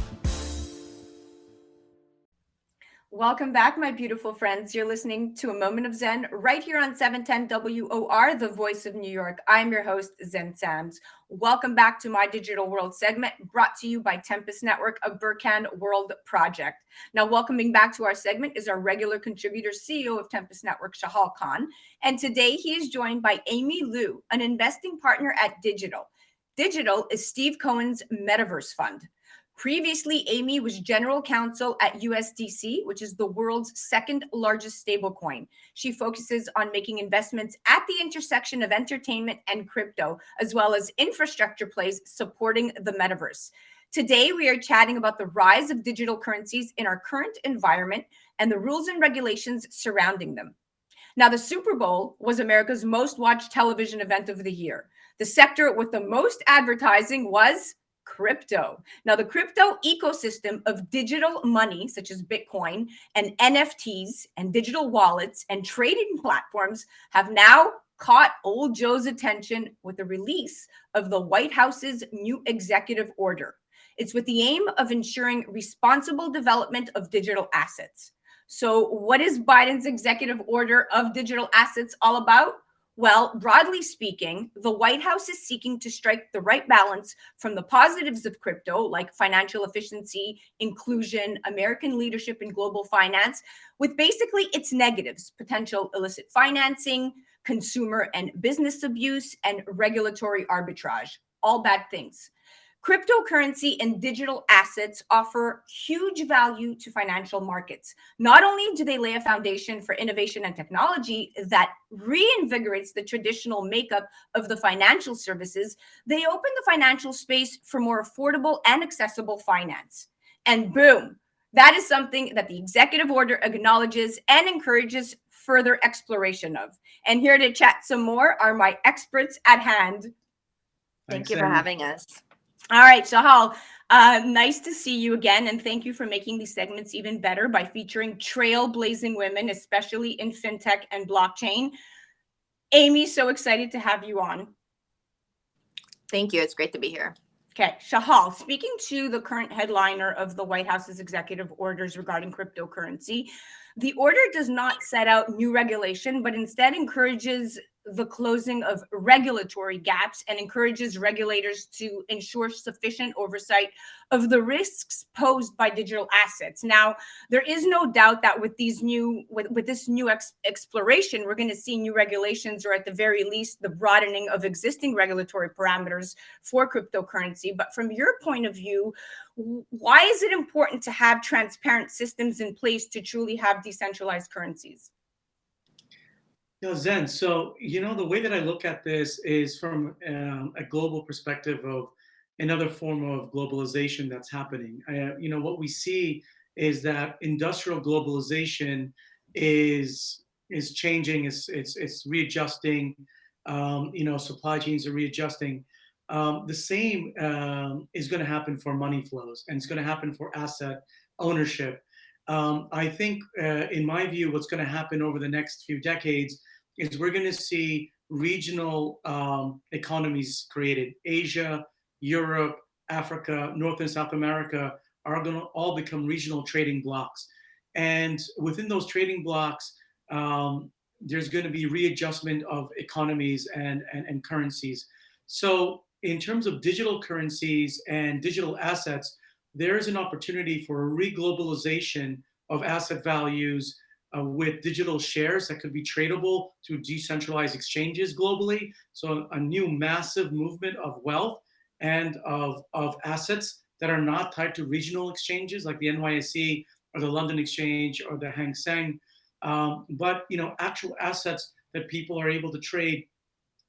Welcome back, my beautiful friends. You're listening to A Moment of Zen right here on 710 WOR, the voice of New York. I'm your host, Zen Sams. Welcome back to my Digital World segment brought to you by Tempus Network, a Burkhan World project. Now, welcoming back to our segment is our regular contributor, CEO of Tempus Network, Shahal Khan. And today he is joined by Amy Luo, an investing partner at Digital. Digital is Steve Cohen's metaverse fund. Previously, Amy was general counsel at USDC, which is the world's second largest stablecoin. She focuses on making investments at the intersection of entertainment and crypto, as well as infrastructure plays supporting the metaverse. Today, we are chatting about the rise of digital currencies in our current environment and the rules and regulations surrounding them. Now, the Super Bowl was America's most watched television event of the year. The sector with the most advertising was crypto. Now, the crypto ecosystem of digital money, such as Bitcoin and NFTs and digital wallets and trading platforms, have now caught old Joe's attention with the release of the White House's new executive order. It's with the aim of ensuring responsible development of digital assets. So what is Biden's executive order of digital assets all about? Well, broadly speaking, the White House is seeking to strike the right balance from the positives of crypto, like financial efficiency, inclusion, American leadership in global finance, with basically its negatives, potential illicit financing, consumer and business abuse, and regulatory arbitrage, all bad things. Cryptocurrency and digital assets offer huge value to financial markets. Not only do they lay a foundation for innovation and technology that reinvigorates the traditional makeup of the financial services, they open the financial space for more affordable and accessible finance. And boom, that is something that the executive order acknowledges and encourages further exploration of. And here to chat some more are my experts at hand. Thank you for having us. All right, Shahal, nice to see you again, and thank you for making these segments even better by featuring trailblazing women, especially in fintech and blockchain. Amy, so excited to have you on. Thank you. It's great to be here. Okay, Shahal, speaking to the current headliner of the White House's executive orders regarding cryptocurrency, the order does not set out new regulation, but instead encourages the closing of regulatory gaps and encourages regulators to ensure sufficient oversight of the risks posed by digital assets. Now, there is no doubt that with this new exploration, we're going to see new regulations, or at the very least, the broadening of existing regulatory parameters for cryptocurrency. But from your point of view, why is it important to have transparent systems in place to truly have decentralized currencies? Zen, so, the way that I look at this is from a global perspective of another form of globalization that's happening. What we see is that industrial globalization is changing, it's readjusting, supply chains are readjusting. The same is going to happen for money flows, and it's going to happen for asset ownership. I think, in my view, what's going to happen over the next few decades is we're going to see regional economies created. Asia, Europe, Africa, North and South America are going to all become regional trading blocks. And within those trading blocks, there's going to be readjustment of economies and currencies. So in terms of digital currencies and digital assets, there is an opportunity for a reglobalization of asset values with digital shares that could be tradable through decentralized exchanges globally. So a new massive movement of wealth and of assets that are not tied to regional exchanges like the NYSE or the London Exchange or the Hang Seng, but actual assets that people are able to trade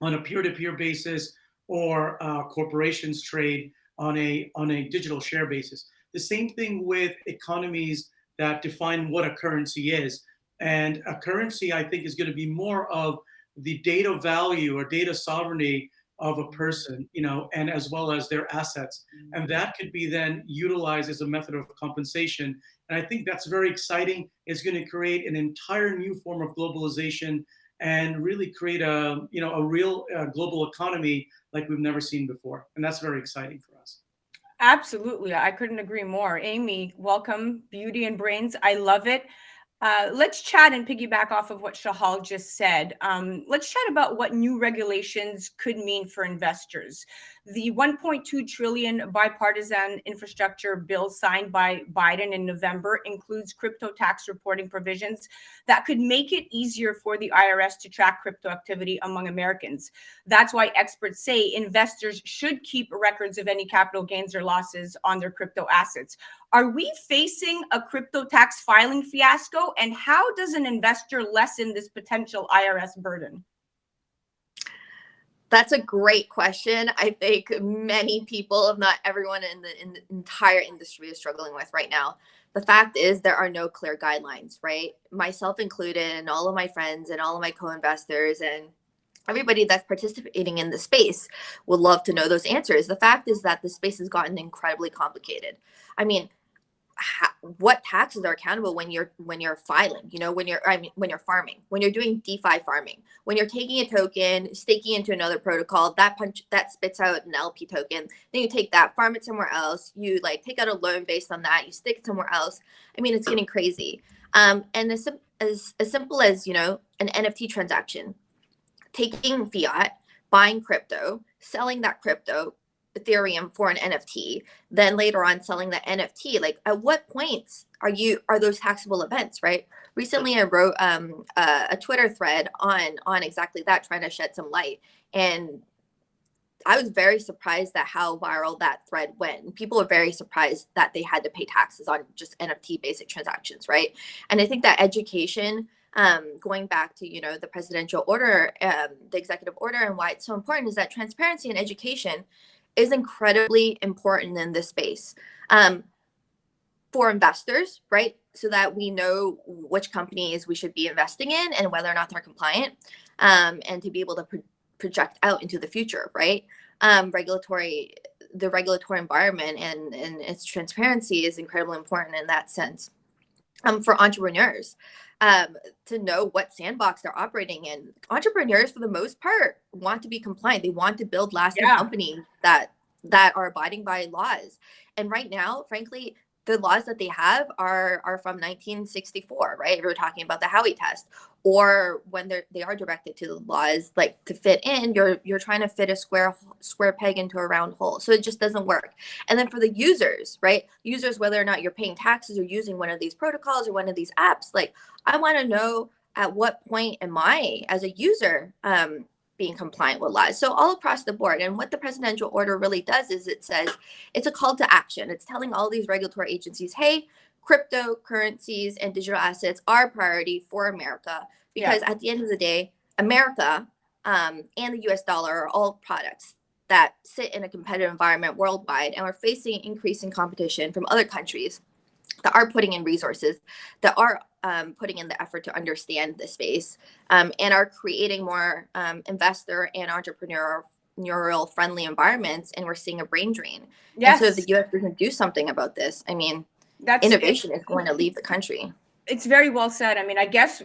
on a peer-to-peer basis, or corporations trade on a digital share basis. The same thing with economies that define what a currency is. And a currency, I think, is going to be more of the data value or data sovereignty of a person, and as well as their assets. And that could be then utilized as a method of compensation. And I think that's very exciting. It's going to create an entire new form of globalization and really create a real global economy like we've never seen before. And that's very exciting for us. Absolutely. I couldn't agree more. Amy, welcome. Beauty and Brains. I love it. Let's chat and piggyback off of what Shahal just said. Let's chat about what new regulations could mean for investors. The $1.2 trillion bipartisan infrastructure bill signed by Biden in November includes crypto tax reporting provisions that could make it easier for the IRS to track crypto activity among Americans. That's why experts say investors should keep records of any capital gains or losses on their crypto assets. Are we facing a crypto tax filing fiasco? And how does an investor lessen this potential IRS burden? That's a great question. I think many people, if not everyone in the entire industry, is struggling with right now. The fact is there are no clear guidelines, right? Myself included, and all of my friends and all of my co-investors and everybody that's participating in the space would love to know those answers. The fact is that the space has gotten incredibly complicated. I mean, what taxes are accountable when you're filing, when you're farming, when you're doing DeFi farming, when you're taking a token, staking into another protocol, that spits out an LP token, then you take that, farm it somewhere else, you take out a loan based on that, you stick it somewhere else. I mean, it's getting crazy. And as simple as, an NFT transaction, taking fiat, buying crypto, selling that crypto, Ethereum, for an NFT, then later on selling the NFT. At what points are those taxable events, right? Recently I wrote a Twitter thread on exactly that, trying to shed some light. And I was very surprised at how viral that thread went. People were very surprised that they had to pay taxes on just NFT basic transactions, right? And I think that education, going back to, the presidential order, the executive order, and why it's so important is that transparency and education is incredibly important in this space, for investors, right? So that we know which companies we should be investing in and whether or not they're compliant, and to be able to project out into the future, right? The regulatory environment and its transparency is incredibly important in that sense. For entrepreneurs, to know what sandbox they're operating in. Entrepreneurs, for the most part, want to be compliant. They want to build lasting companies that are abiding by laws. And right now, frankly, the laws that they have are from 1964, right? If we're talking about the Howey test, or when they are directed to the laws, like to fit in, you're trying to fit a square peg into a round hole. So it just doesn't work. And then for the users, right? Users, whether or not you're paying taxes or using one of these protocols or one of these apps, like I want to know at what point am I as a user being compliant with laws. So all across the board. And what the presidential order really does is it says it's a call to action. It's telling all these regulatory agencies, hey, cryptocurrencies and digital assets are a priority for America, because at the end of the day, America and the US dollar are all products that sit in a competitive environment worldwide, and we're facing increasing competition from other countries that are putting in resources, that are putting in the effort to understand the space, and are creating more investor and entrepreneurial friendly environments, and we're seeing a brain drain. And so if the US doesn't do something about this, I mean, innovation is going to leave the country. It's very well said. I mean, I guess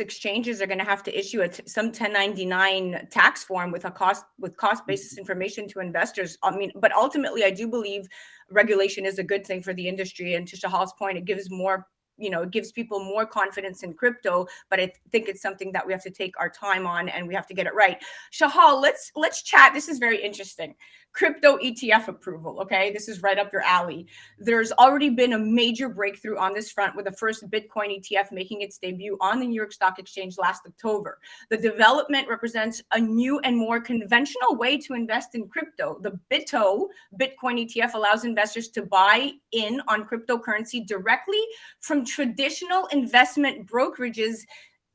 exchanges are going to have to issue some 1099 tax form with cost basis information to investors. I mean, but ultimately, I do believe regulation is a good thing for the industry. And to Shahal's point, it gives more, it gives people more confidence in crypto. But I think it's something that we have to take our time on, and we have to get it right. Shahal, let's chat. This is very interesting. Crypto ETF approval. Okay, this is right up your alley. There's already been a major breakthrough on this front, with the first Bitcoin ETF making its debut on the New York Stock Exchange last October. The development represents a new and more conventional way to invest in crypto. The Bitcoin ETF allows investors to buy in on cryptocurrency directly from traditional investment brokerages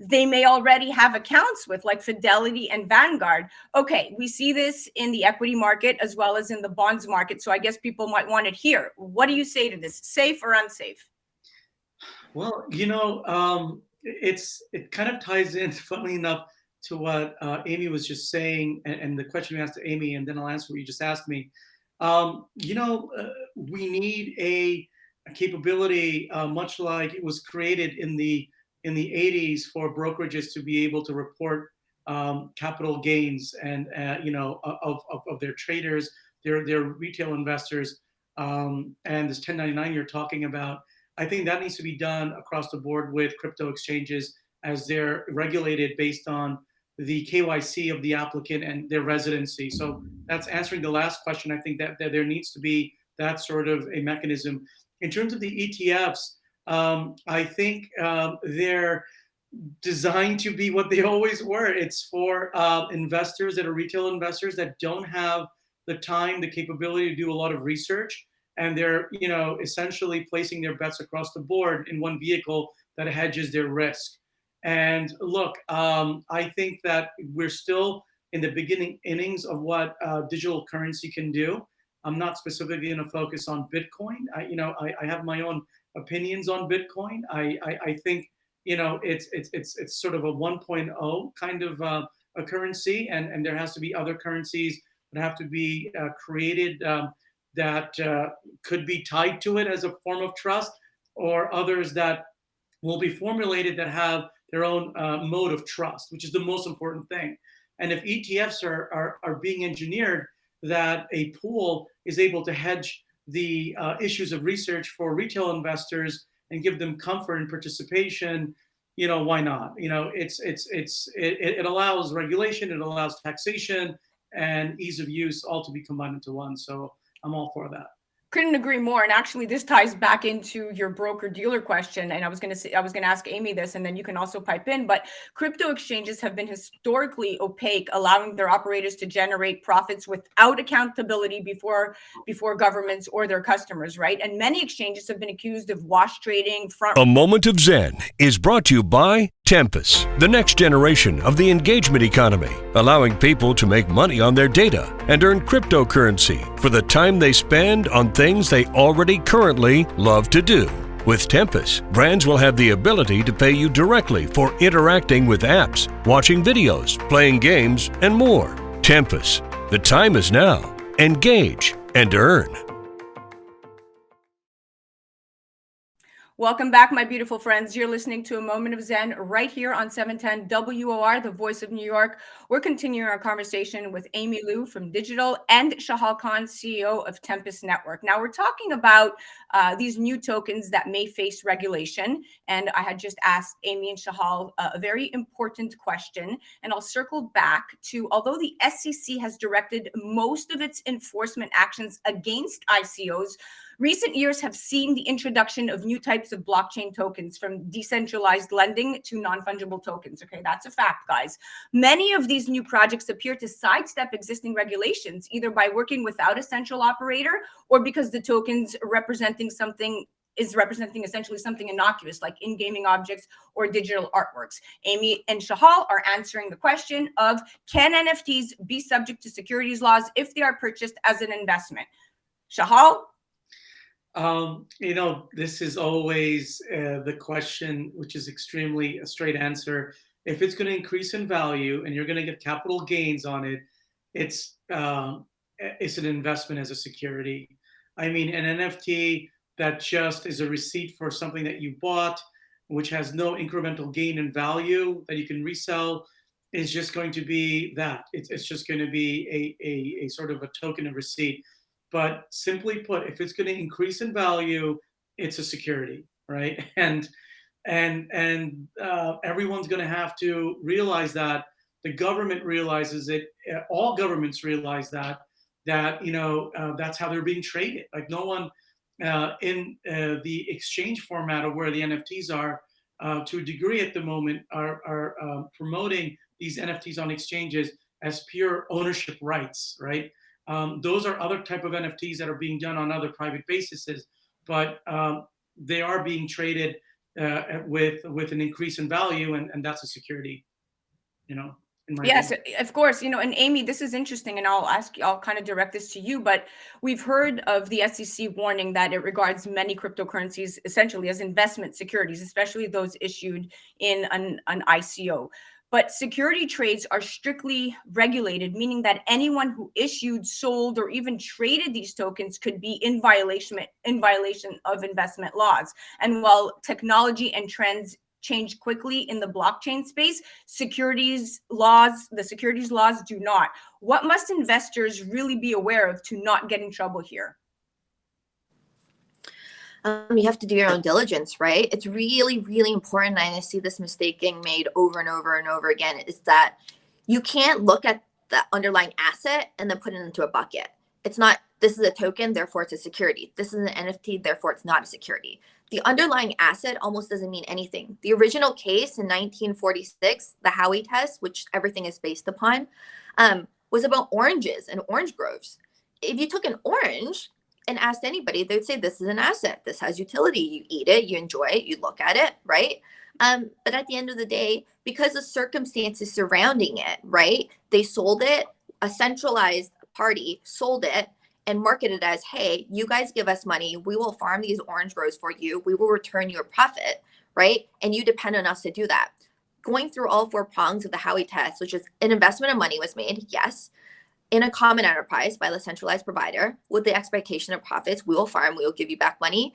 they may already have accounts with, like Fidelity and Vanguard. Okay, we see this in the equity market as well as in the bonds market. So I guess people might want it here. What do you say to this? Safe or unsafe? Well, it kind of ties in, funnily enough, to what Amy was just saying, and the question you asked to Amy, and then I'll answer what you just asked me. We need a capability, much like it was created in the 80s, for brokerages to be able to report capital gains and of their traders, their retail investors, and this 1099 you're talking about. I think that needs to be done across the board with crypto exchanges, as they're regulated based on the KYC of the applicant and their residency. So that's answering the last question. I think that there needs to be that sort of a mechanism. In terms of the ETFs, I think they're designed to be what they always were. It's for investors that are retail investors that don't have the time, the capability to do a lot of research, and they're essentially placing their bets across the board in one vehicle that hedges their risk. And look, I think that we're still in the beginning innings of what digital currency can do. I'm not specifically going to focus on Bitcoin. I have my own opinions on Bitcoin. I think it's sort of a 1.0 kind of a currency, and there has to be other currencies that have to be created that could be tied to it as a form of trust, or others that will be formulated that have their own mode of trust, which is the most important thing. And if ETFs are being engineered that a pool is able to hedge the issues of research for retail investors and give them comfort and participation, why not? It allows regulation, it allows taxation and ease of use all to be combined into one. So I'm all for that. Couldn't agree more. And actually, this ties back into your broker dealer question. And I was going to ask Amy this, and then you can also pipe in. But crypto exchanges have been historically opaque, allowing their operators to generate profits without accountability before governments or their customers, right? And many exchanges have been accused of wash trading. A Moment of Zen is brought to you by Tempus, the next generation of the engagement economy, allowing people to make money on their data and earn cryptocurrency for the time they spend on things they already currently love to do. With Tempus, brands will have the ability to pay you directly for interacting with apps, watching videos, playing games, and more. Tempus, the time is now. Engage and earn. Welcome back, my beautiful friends. You're listening to A Moment of Zen right here on 710 WOR, the voice of New York. We're continuing our conversation with Amy Luo from Digital and Shahal Khan, CEO of Tempus Network. Now, we're talking about these new tokens that may face regulation. And I had just asked Amy and Shahal a very important question. And I'll circle back to, although the SEC has directed most of its enforcement actions against ICOs, recent years have seen the introduction of new types of blockchain tokens, from decentralized lending to non-fungible tokens. Okay, that's a fact, guys. Many of these new projects appear to sidestep existing regulations, either by working without a central operator or because the tokens representing essentially something innocuous, like in-gaming objects or digital artworks. Amy and Shahal are answering the question of, can NFTs be subject to securities laws if they are purchased as an investment? Shahal? This is always the question, which is extremely a straight answer. If it's going to increase in value and you're going to get capital gains on it, it's an investment as a security. I mean, an NFT that just is a receipt for something that you bought, which has no incremental gain in value that you can resell, is just going to be that. It's just going to be a sort of a token of receipt. But simply put, if it's going to increase in value, it's a security, right? And everyone's going to have to realize that. The government realizes it. All governments realize that that's how they're being traded. Like, no one in the exchange format of where the NFTs are, to a degree at the moment, are promoting these NFTs on exchanges as pure ownership rights, right? Those are other type of NFTs that are being done on other private bases, but they are being traded with an increase in value, and that's a security, Yes, of course. And Amy, this is interesting, and I'll kind of direct this to you, but we've heard of the SEC warning that it regards many cryptocurrencies essentially as investment securities, especially those issued in an ICO. But security trades are strictly regulated, meaning that anyone who issued, sold, or even traded these tokens could be in violation of investment laws. And while technology and trends change quickly in the blockchain space, the securities laws do not. What must investors really be aware of to not get in trouble here? You have to do your own diligence, right? It's really, really important. And I see this mistake getting made over and over and over again, is that you can't look at the underlying asset and then put it into a bucket. It's not, this is a token, therefore it's a security. This is an NFT, therefore it's not a security. The underlying asset almost doesn't mean anything. The original case in 1946, the Howey test, which everything is based upon, was about oranges and orange groves. If you took an orange and asked anybody, they would say, this is an asset. This has utility. You eat it, you enjoy it, you look at it, right? But at the end of the day, because of circumstances surrounding it, right? They sold it, a centralized party sold it and marketed as, hey, you guys give us money. We will farm these orange groves for you. We will return you a profit, right? And you depend on us to do that. Going through all four prongs of the Howey test, which is an investment of money was made, yes, in a common enterprise by the centralized provider with the expectation of profits. We will farm, we will give you back money,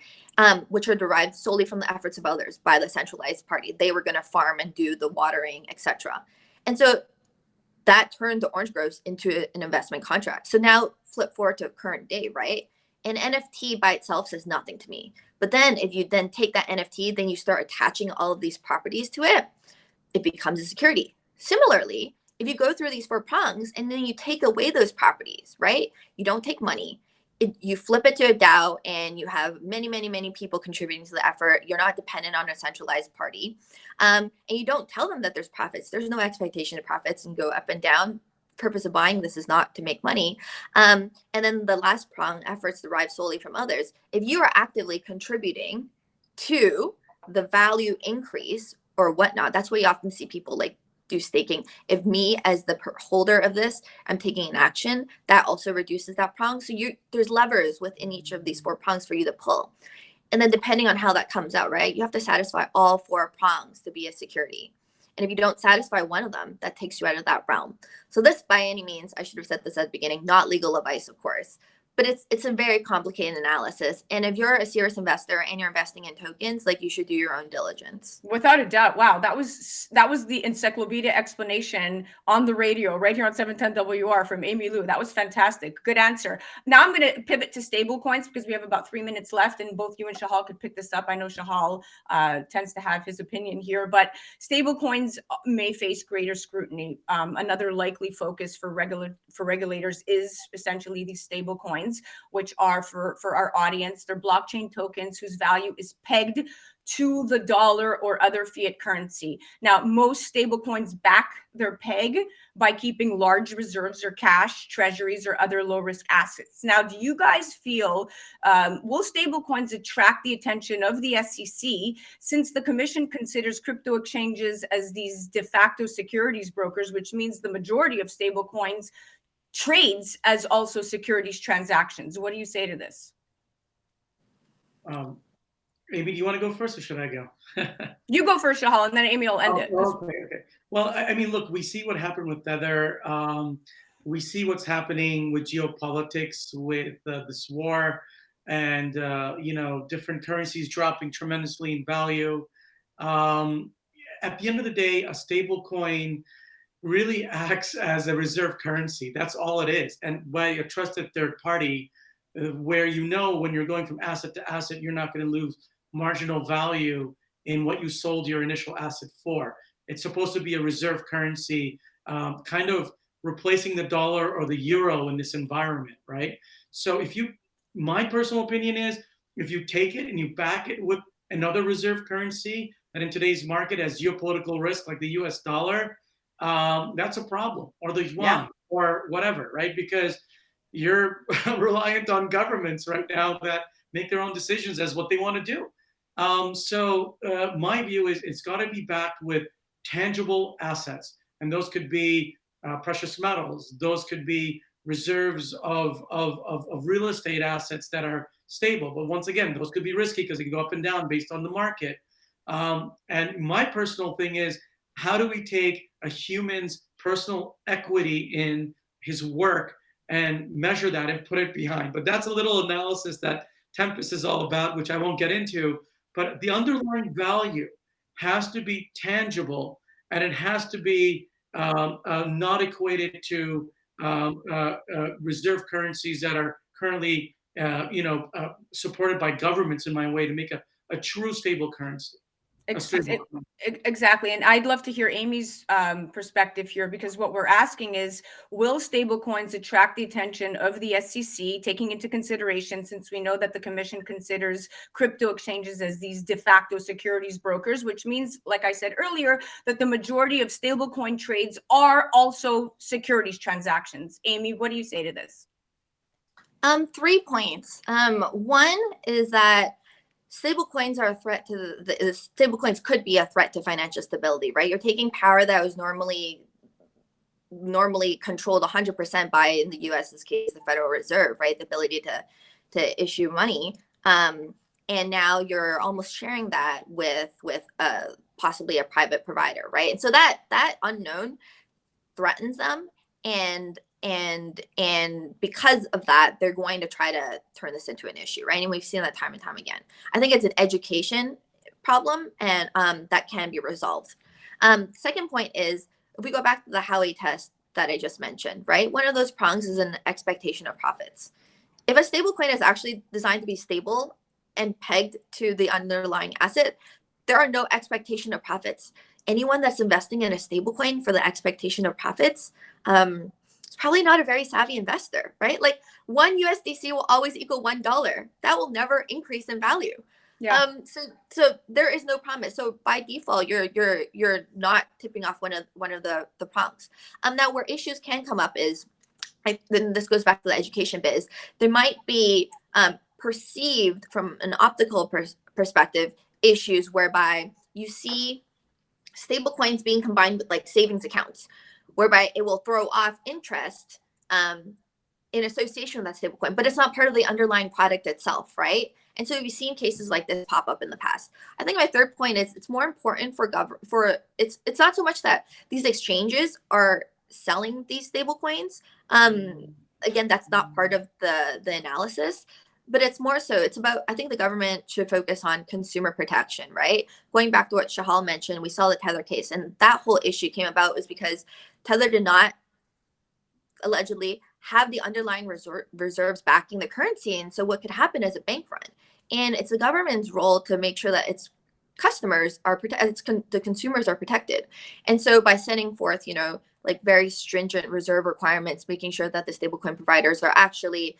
which are derived solely from the efforts of others by the centralized party. They were going to farm and do the watering, etc. And so that turned the orange groves into an investment contract. So now flip forward to current day, right? An NFT by itself says nothing to me. But then if you then take that NFT, then you start attaching all of these properties to it, it becomes a security. Similarly, if you go through these four prongs and then you take away those properties, right? You don't take money. you flip it to a DAO and you have many, many, many people contributing to the effort. You're not dependent on a centralized party. And you don't tell them that there's profits. There's no expectation of profits and go up and down. Purpose of buying this is not to make money. And then the last prong, efforts derived solely from others. If you are actively contributing to the value increase or whatnot, that's why you often see people like do staking. If me as the holder of this, I'm taking an action, that also reduces that prong. So there's levers within each of these 4 prongs for you to pull. And then depending on how that comes out, right, you have to satisfy all 4 prongs to be a security. And if you don't satisfy one of them, that takes you out of that realm. So this, by any means, I should have said this at the beginning, not legal advice, of course, but it's a very complicated analysis. And if you're a serious investor and you're investing in tokens, like, you should do your own diligence. Without a doubt. Wow, that was the encyclopedia explanation on the radio right here on 710 WR from Amy Luo. That was fantastic. Good answer. Now I'm going to pivot to stable coins because we have about 3 minutes left, and both you and Shahal could pick this up. I know Shahal tends to have his opinion here, but stable coins may face greater scrutiny. Another likely focus for regulators is essentially these stable coins, which are, for our audience, they're blockchain tokens whose value is pegged to the dollar or other fiat currency. Now, most stablecoins back their peg by keeping large reserves or cash, treasuries, or other low-risk assets. Now, do you guys feel, will stablecoins attract the attention of the SEC, since the commission considers crypto exchanges as these de facto securities brokers, which means the majority of stablecoins trades as also securities transactions? What do you say to this? Amy, do you want to go first or should I go? You go first, Shahal, and then Amy will end it. Okay. Well, I mean, look, we see what happened with Tether. We see what's happening with geopolitics, with this war, and different currencies dropping tremendously in value. At the end of the day, a stable coin really acts as a reserve currency. That's all it is. And by a trusted third party, where when you're going from asset to asset, you're not going to lose marginal value in what you sold your initial asset for. It's supposed to be a reserve currency, kind of replacing the dollar or the euro in this environment, right? So my personal opinion is, if you take it and you back it with another reserve currency that in today's market has geopolitical risk, like the US dollar, that's a problem, or the yuan, or whatever, right? Because you're reliant on governments right now that make their own decisions as what they want to do. So my view is it's got to be backed with tangible assets, and those could be precious metals. Those could be reserves of real estate assets that are stable. But once again, those could be risky because they can go up and down based on the market. And my personal thing is, how do we take a human's personal equity in his work and measure that and put it behind? But that's a little analysis that Tempus is all about, which I won't get into. But the underlying value has to be tangible, and it has to be not equated to reserve currencies that are currently supported by governments, in my way, to make a true stable currency. Exactly. And I'd love to hear Amy's perspective here, because what we're asking is, will stablecoins attract the attention of the SEC, taking into consideration, since we know that the commission considers crypto exchanges as these de facto securities brokers, which means, like I said earlier, that the majority of stablecoin trades are also securities transactions. Amy, what do you say to this? 3 points. One is that stablecoins are a threat to stablecoins could be a threat to financial stability, right? You're taking power that was normally controlled 100% by, in the U.S.'s case, the Federal Reserve, right? The ability to issue money, and now you're almost sharing that with possibly a private provider, right? And so that unknown threatens them, and because of that, they're going to try to turn this into an issue, right? And we've seen that time and time again. I think it's an education problem, and that can be resolved. Second point is, if we go back to the Howey test that I just mentioned, right? One of those prongs is an expectation of profits. If a stablecoin is actually designed to be stable and pegged to the underlying asset, there are no expectation of profits. Anyone that's investing in a stablecoin for the expectation of profits, it's probably not a very savvy investor, right? Like one USDC will always equal $1. That will never increase in value. Yeah. So there is no promise. So by default, you're not tipping off one of the prongs. Now where issues can come up is, then this goes back to the education bit, is there might be perceived from an optical perspective issues whereby you see stable coins being combined with like savings accounts, whereby it will throw off interest in association with that stable coin, but it's not part of the underlying product itself, right? And so we've seen cases like this pop up in the past. I think my third point is it's more important it's not so much that these exchanges are selling these stable coins. Again, that's not part of the analysis, but it's more so, it's about, I think the government should focus on consumer protection, right? Going back to what Shahal mentioned, we saw the Tether case, and that whole issue came about was because Tether did not allegedly have the underlying reserves backing the currency. And so what could happen is a bank run. And it's the government's role to make sure that its customers are protected, the consumers are protected. And so by sending forth, like very stringent reserve requirements, making sure that the stablecoin providers are actually,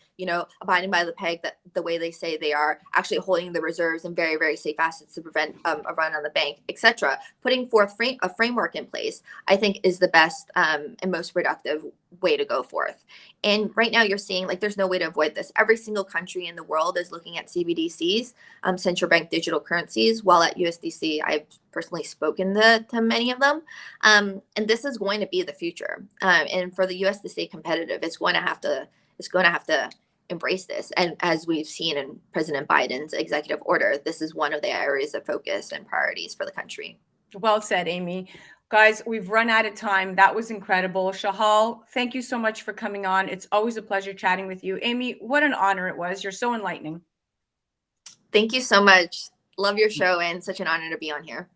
abiding by the peg, that the way they say they are, actually holding the reserves in very, very safe assets to prevent a run on the bank, etc. Putting forth a framework in place, I think, is the best and most productive way to go forth. And right now you're seeing like there's no way to avoid this. Every single country in the world is looking at CBDCs, central bank digital currencies, while at USDC I've personally spoken to many of them. And this is going to be the future. And for the US to stay competitive, it's going to have to embrace this. And as we've seen in President Biden's executive order, this is one of the areas of focus and priorities for the country. Well said, Amy. Guys, we've run out of time. That was incredible. Shahal, thank you so much for coming on. It's always a pleasure chatting with you. Amy, what an honor it was. You're so enlightening. Thank you so much. Love your show and such an honor to be on here.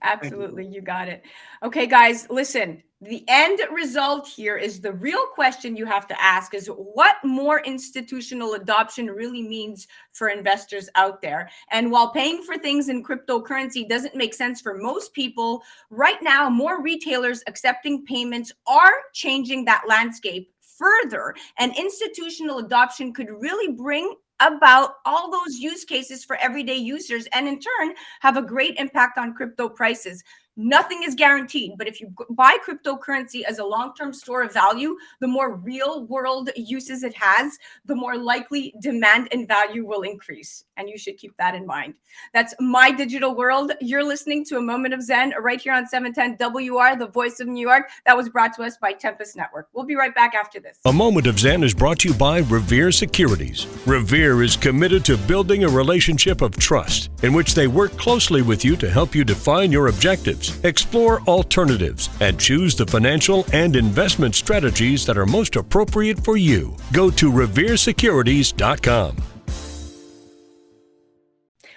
Absolutely. You got it. Okay, guys, listen. The end result here is the real question you have to ask is what more institutional adoption really means for investors out there. And while paying for things in cryptocurrency doesn't make sense for most people, right now, more retailers accepting payments are changing that landscape further. And institutional adoption could really bring about all those use cases for everyday users and in turn have a great impact on crypto prices. Nothing is guaranteed, but if you buy cryptocurrency as a long-term store of value, the more real world uses it has, the more likely demand and value will increase. And you should keep that in mind. That's my digital world. You're listening to A Moment of Zen right here on 710 WR, the voice of New York. That was brought to us by Tempus Network. We'll be right back after this. A Moment of Zen is brought to you by Revere Securities. Revere is committed to building a relationship of trust in which they work closely with you to help you define your objectives, explore alternatives, and choose the financial and investment strategies that are most appropriate for you. Go to reveresecurities.com.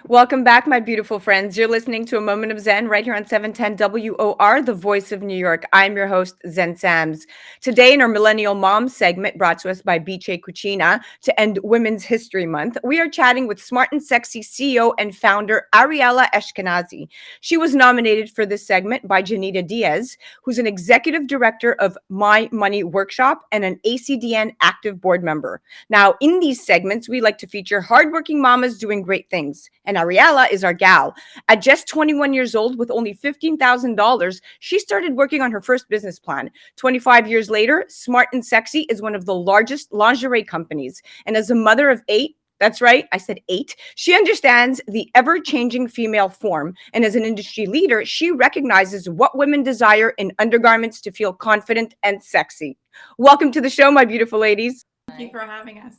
Welcome back, my beautiful friends. You're listening to A Moment of Zen right here on 710 WOR, the voice of New York. I'm your host, Zen Sams. Today in our Millennial Mom segment brought to us by Schiena to end Women's History Month, we are chatting with Smart and Sexy CEO and founder Ariela Ashkenazi. She was nominated for this segment by Janita Diaz, who's an executive director of My Money Workshop and an Acdn active board member. Now, in these segments, we like to feature hardworking mamas doing great things. And Ariela is our gal. At just 21 years old with only $15,000, she started working on her first business plan. 25 years later, Smart and Sexy is one of the largest lingerie companies. And as a mother of 8, that's right, I said 8, she understands the ever-changing female form. And as an industry leader, she recognizes what women desire in undergarments to feel confident and sexy. Welcome to the show, my beautiful ladies. Thank you for having us.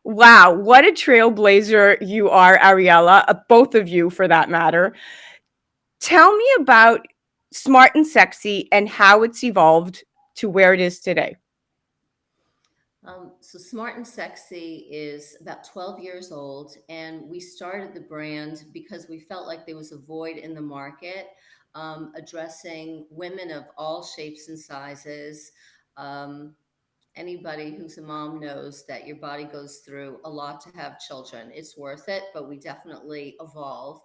Wow, what a trailblazer you are, Ariela, both of you for that matter. Tell me about Smart and Sexy and how it's evolved to where it is today. So Smart and Sexy is about 12 years old, and we started the brand because we felt like there was a void in the market addressing women of all shapes and sizes. Anybody who's a mom knows that your body goes through a lot to have children. It's worth it, but we definitely evolve.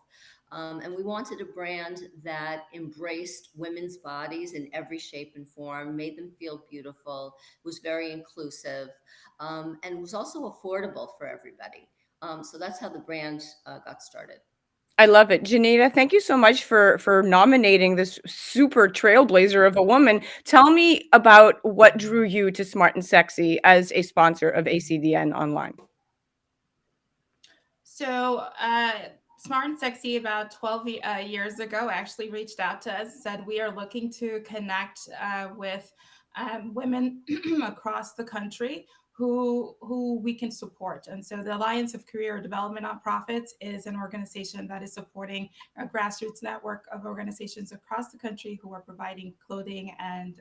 And we wanted a brand that embraced women's bodies in every shape and form, made them feel beautiful, was very inclusive, and was also affordable for everybody. So that's how the brand got started. I love it. Janita, thank you so much for nominating this super trailblazer of a woman. Tell me about what drew you to Smart and Sexy as a sponsor of ACDN Online. So Smart and Sexy about 12 years ago actually reached out to us, said we are looking to connect with women across the country who we can support. And so the Alliance of Career Development Nonprofits is an organization that is supporting a grassroots network of organizations across the country who are providing clothing and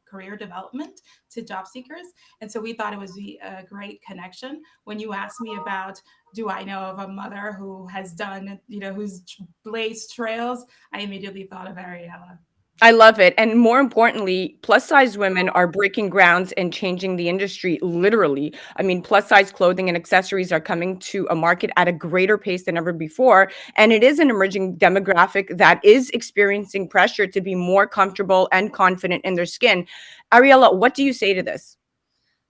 career development to job seekers. And so we thought it was a great connection. When you asked me about, do I know of a mother who has done, who's blazed trails, I immediately thought of Ariela. I love it. And more importantly, plus size women are breaking grounds and changing the industry literally. I mean, plus size clothing and accessories are coming to a market at a greater pace than ever before. And it is an emerging demographic that is experiencing pressure to be more comfortable and confident in their skin. Ariela, what do you say to this?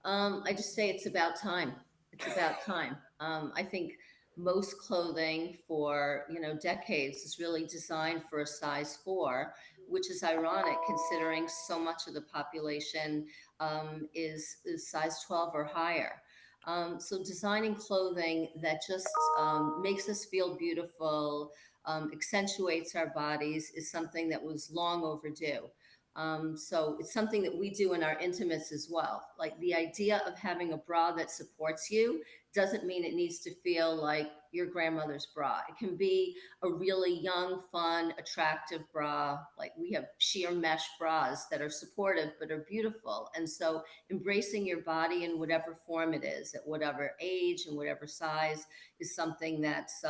I just say it's about time. It's about time. I think most clothing for decades is really designed for a size 4, which is ironic considering so much of the population is size 12 or higher. So designing clothing that just makes us feel beautiful, accentuates our bodies, is something that was long overdue. So it's something that we do in our intimates as well. Like the idea of having a bra that supports you doesn't mean it needs to feel like your grandmother's bra. It can be a really young, fun, attractive bra. Like we have sheer mesh bras that are supportive but are beautiful. And so embracing your body in whatever form it is, at whatever age and whatever size, is something that's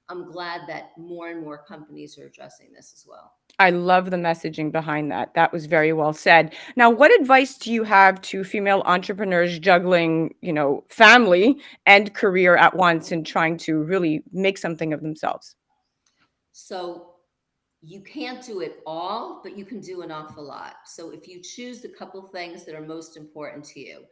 I'm glad that more and more companies are addressing this as well. I love the messaging behind that. That was very well said. Now, what advice do you have to female entrepreneurs juggling, family and career at once and trying to really make something of themselves? So you can't do it all, but you can do an awful lot. So if you choose the couple things that are most important to you,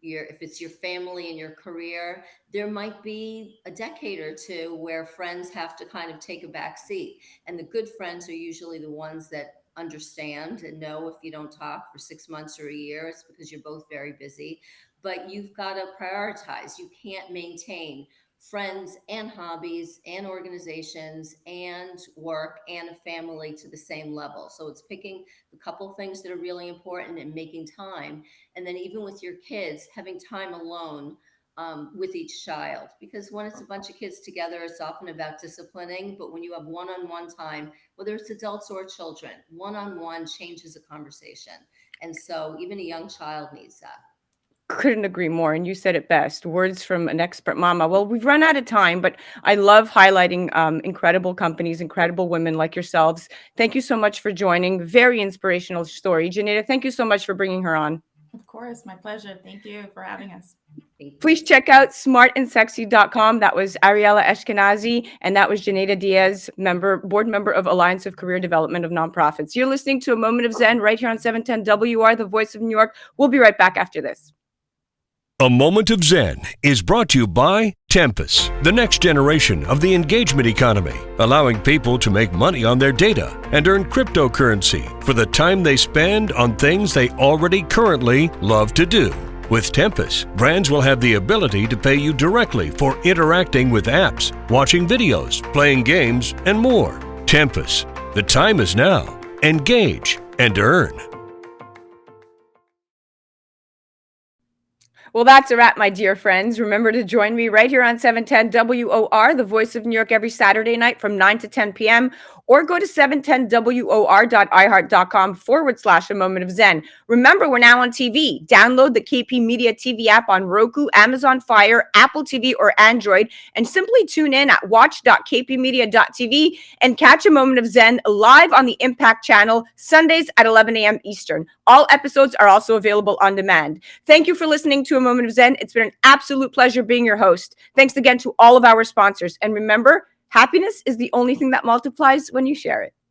if it's your family and your career, there might be a decade or two where friends have to kind of take a back seat. And the good friends are usually the ones that understand and know if you don't talk for 6 months or a year, it's because you're both very busy. But you've got to prioritize. You can't maintain friends and hobbies and organizations and work and a family to the same level. So it's picking the couple things that are really important and making time. And then even with your kids, having time alone with each child. Because when it's a bunch of kids together, it's often about disciplining. But when you have one-on-one time, whether it's adults or children, one-on-one changes a conversation. And so even a young child needs that. Couldn't agree more. And you said it best. Words from an expert mama. Well, we've run out of time, but I love highlighting incredible companies, incredible women like yourselves. Thank you so much for joining. Very inspirational story. Janita, thank you so much for bringing her on. Of course, my pleasure. Thank you for having us. Please check out smartandsexy.com. That was Ariela Ashkenazi, and that was Janita Diaz, board member of Alliance of Career Development of Nonprofits. You're listening to A Moment of Zen right here on 710 WR, the voice of New York. We'll be right back after this. A Moment of Zen is brought to you by Tempus, the next generation of the engagement economy, allowing people to make money on their data and earn cryptocurrency for the time they spend on things they already currently love to do. With Tempus, brands will have the ability to pay you directly for interacting with apps, watching videos, playing games, and more. Tempus, the time is now. Engage and earn. Well, that's a wrap, my dear friends. Remember to join me right here on 710 WOR, the voice of New York, every Saturday night from 9 to 10 p.m. Or go to 710WOR.iheart.com/A Moment of Zen. Remember, we're now on TV. Download the KP Media TV app on Roku, Amazon Fire, Apple TV, or Android, and simply tune in at watch.kpmedia.tv and catch A Moment of Zen live on the Impact channel, Sundays at 11 a.m. Eastern. All episodes are also available on demand. Thank you for listening to A Moment of Zen. It's been an absolute pleasure being your host. Thanks again to all of our sponsors. And remember, Happiness is the only thing that multiplies when you share it.